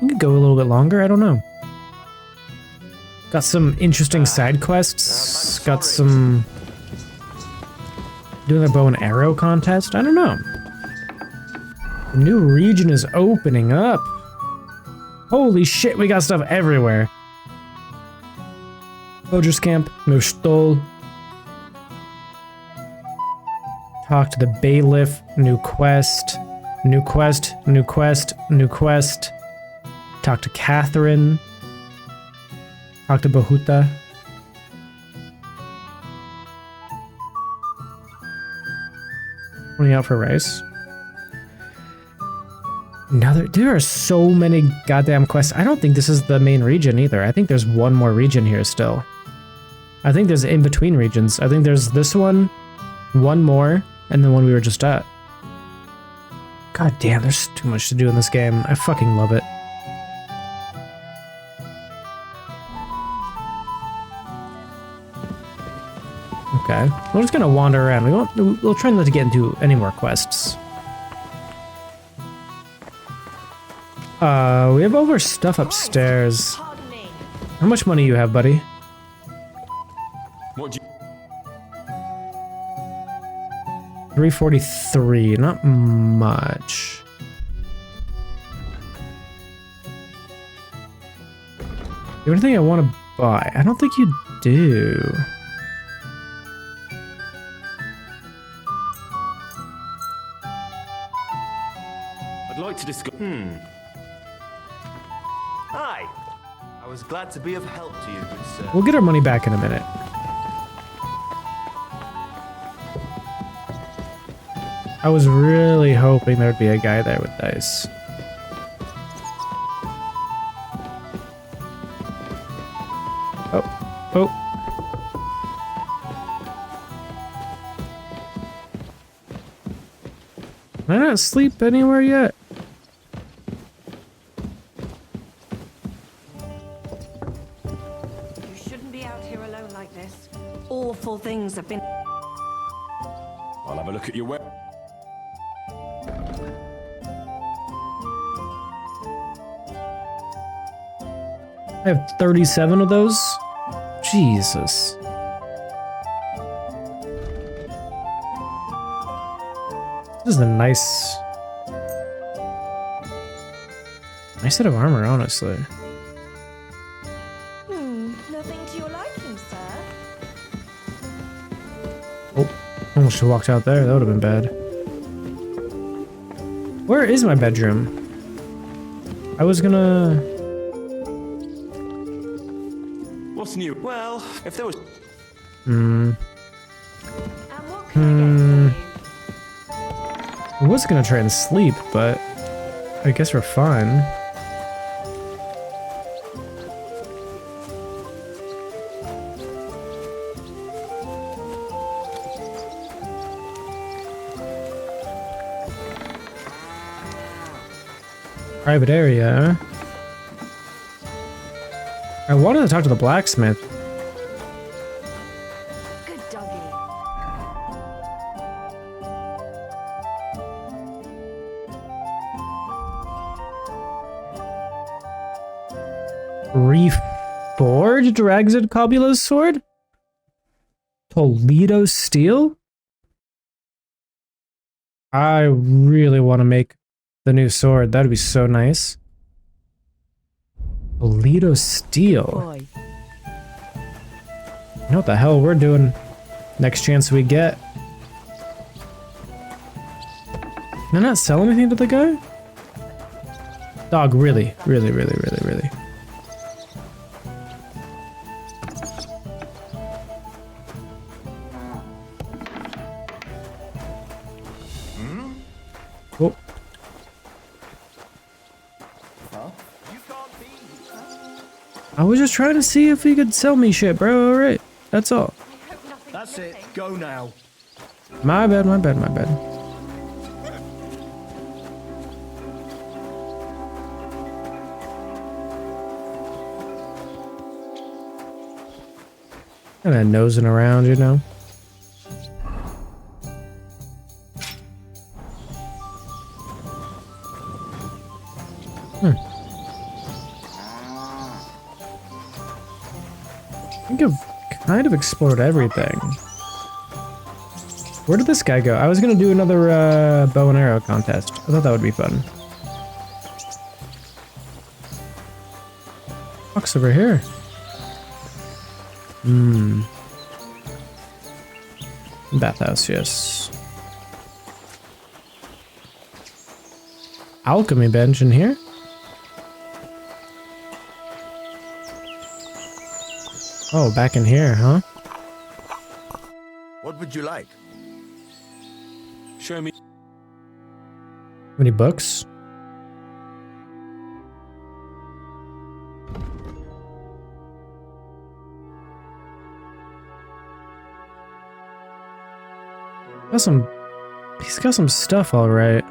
a little bit longer. I don't know. Got some interesting side quests. Got some doing a bow and arrow contest. I don't know. The new region is opening up. Holy shit, we got stuff everywhere. Soldier's camp, no stole. Talk to the bailiff, new quest. New quest, new quest, new quest. Talk to Catherine. Talk to Bahuta. Running out for rice. Now there are so many goddamn quests. I don't think this is the main region either. I think there's one more region here still. I think there's in-between regions. I think there's this one more, and the one we were just at. God damn, there's too much to do in this game. I fucking love it. Okay, we're just gonna wander around. We'll try not to get into any more quests. We have all our stuff upstairs. How much money you have, buddy? What do you... 343, not much. You have anything I want to buy? I don't think you do. I'd like to discuss... Hi. I was glad to be of help to you, good sir. We'll get our money back in a minute. I was really hoping there'd be a guy there with dice. Oh. Can I not sleep anywhere yet? You shouldn't be out here alone like this. Awful things have been... I'll have a look at your web. I have 37 of those? Jesus. This is a nice set of armor, honestly. Nothing to your liking, sir. Oh, almost should have walked out there. That would have been bad. Where is my bedroom? I was gonna... What's new? Well, if there was... I was gonna try and sleep, but I guess we're fine. Private area. I wanted to talk to the blacksmith. Good doggy. Reforged Ragzid Kabula's sword? Toledo steel? I really want to make the new sword. That'd be so nice. Toledo steel. You know what the hell we're doing Next chance we get. Can I not sell anything to the guy? Dog, really? Really, really, really, really? Oh. I was just trying to see if he could sell me shit, bro. Alright. That's all. That's it. Go now. My bad, my bad, my bad. Kinda nosing around, you know? I think I've kind of explored everything. Where did this guy go? I was gonna do another bow and arrow contest. I thought that would be fun. What's over here? Bathhouse, yes. Alchemy bench in here? Oh, back in here, huh? What would you like? Show me. Any books? He's got some stuff, all right.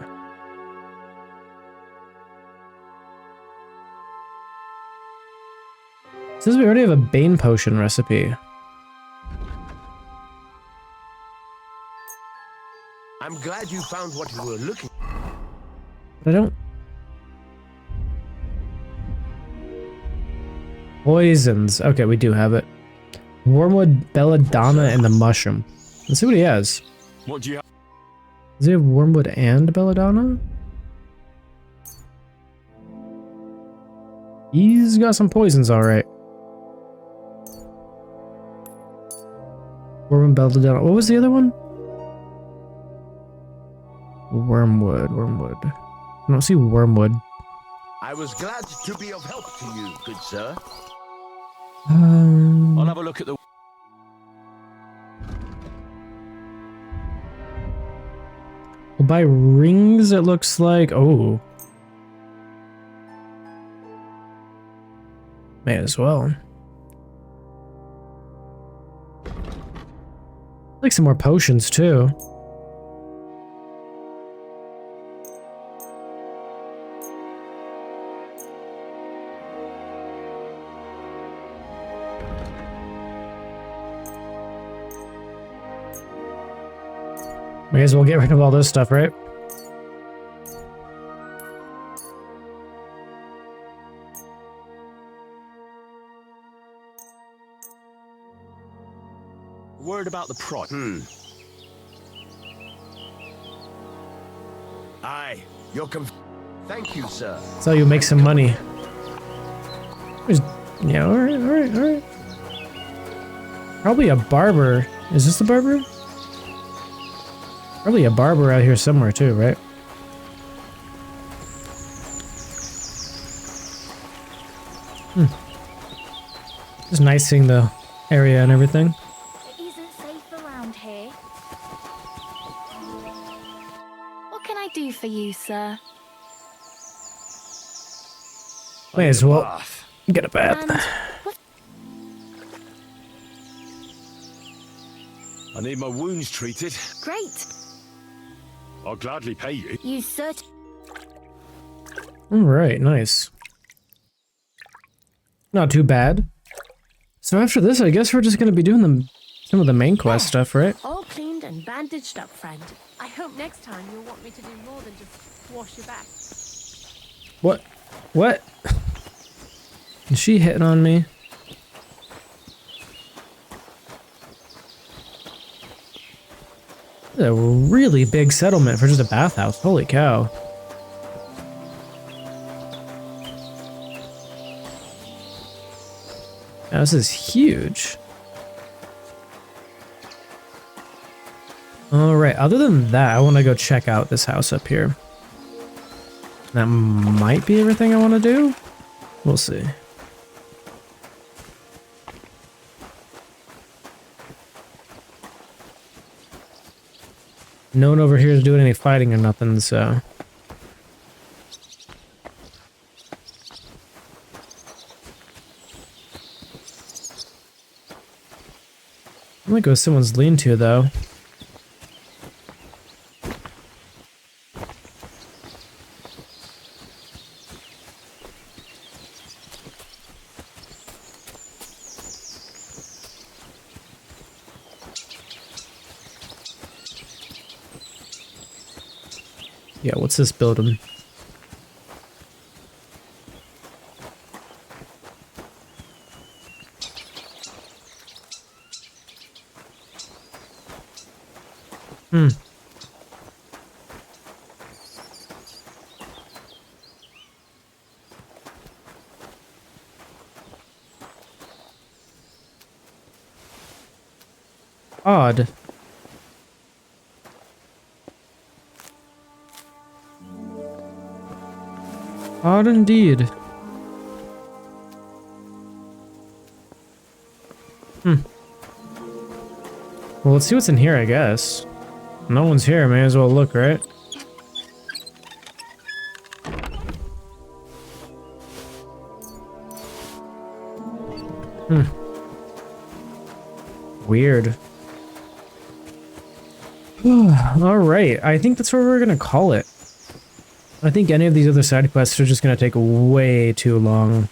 It says we already have a Bane potion recipe. I'm glad you found what you were looking for. But I don't... Poisons. Okay, we do have it. Wormwood, belladonna, and the mushroom. Let's see what he has. What do you have? Does he have wormwood and belladonna? He's got some poisons, alright. Wormwood, belladonna. What was the other one? Wormwood. I don't see wormwood. I was glad to be of help to you, good sir. I'll have a look at the... We'll buy rings, it looks like. Oh. May as well. Like some more potions, too. May as well get rid of all this stuff, right? Word about the prod. Aye, you're Thank you, sir. That's how you make some money. Yeah, alright. Probably a barber. Is this the barber? Probably a barber out here somewhere too, right? It's nice seeing the area and everything. It isn't safe around here. What can I do for you, sir? May as well get a bath. I need my wounds treated. Great. I'll gladly pay you. You search. Alright, nice. Not too bad. So after this, I guess we're just gonna be doing some of the main quest stuff, right? All cleaned and bandaged up, friend. I hope next time you'll want me to do more than just wash your back. What? What? Is she hitting on me? This is a really big settlement for just a bathhouse. Holy cow. Now, this is huge. Alright, other than that, I want to go check out this house up here. That might be everything I want to do. We'll see. No one over here is doing any fighting or nothing, so... I'm gonna go someone's lean-to, though. Yeah, what's this building? Odd. Odd indeed. Well, let's see what's in here, I guess. No one's here, may as well look, right? Weird. Alright, I think that's where we're gonna call it. I think any of these other side quests are just gonna take way too long.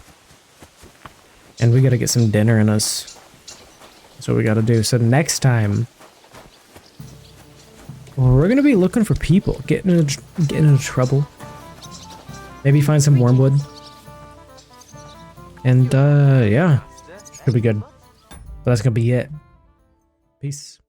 And we gotta get some dinner in us. That's what we gotta do. So next time, we're gonna be looking for people, getting into trouble. Maybe find some wormwood. And yeah, should be good. But that's gonna be it. Peace.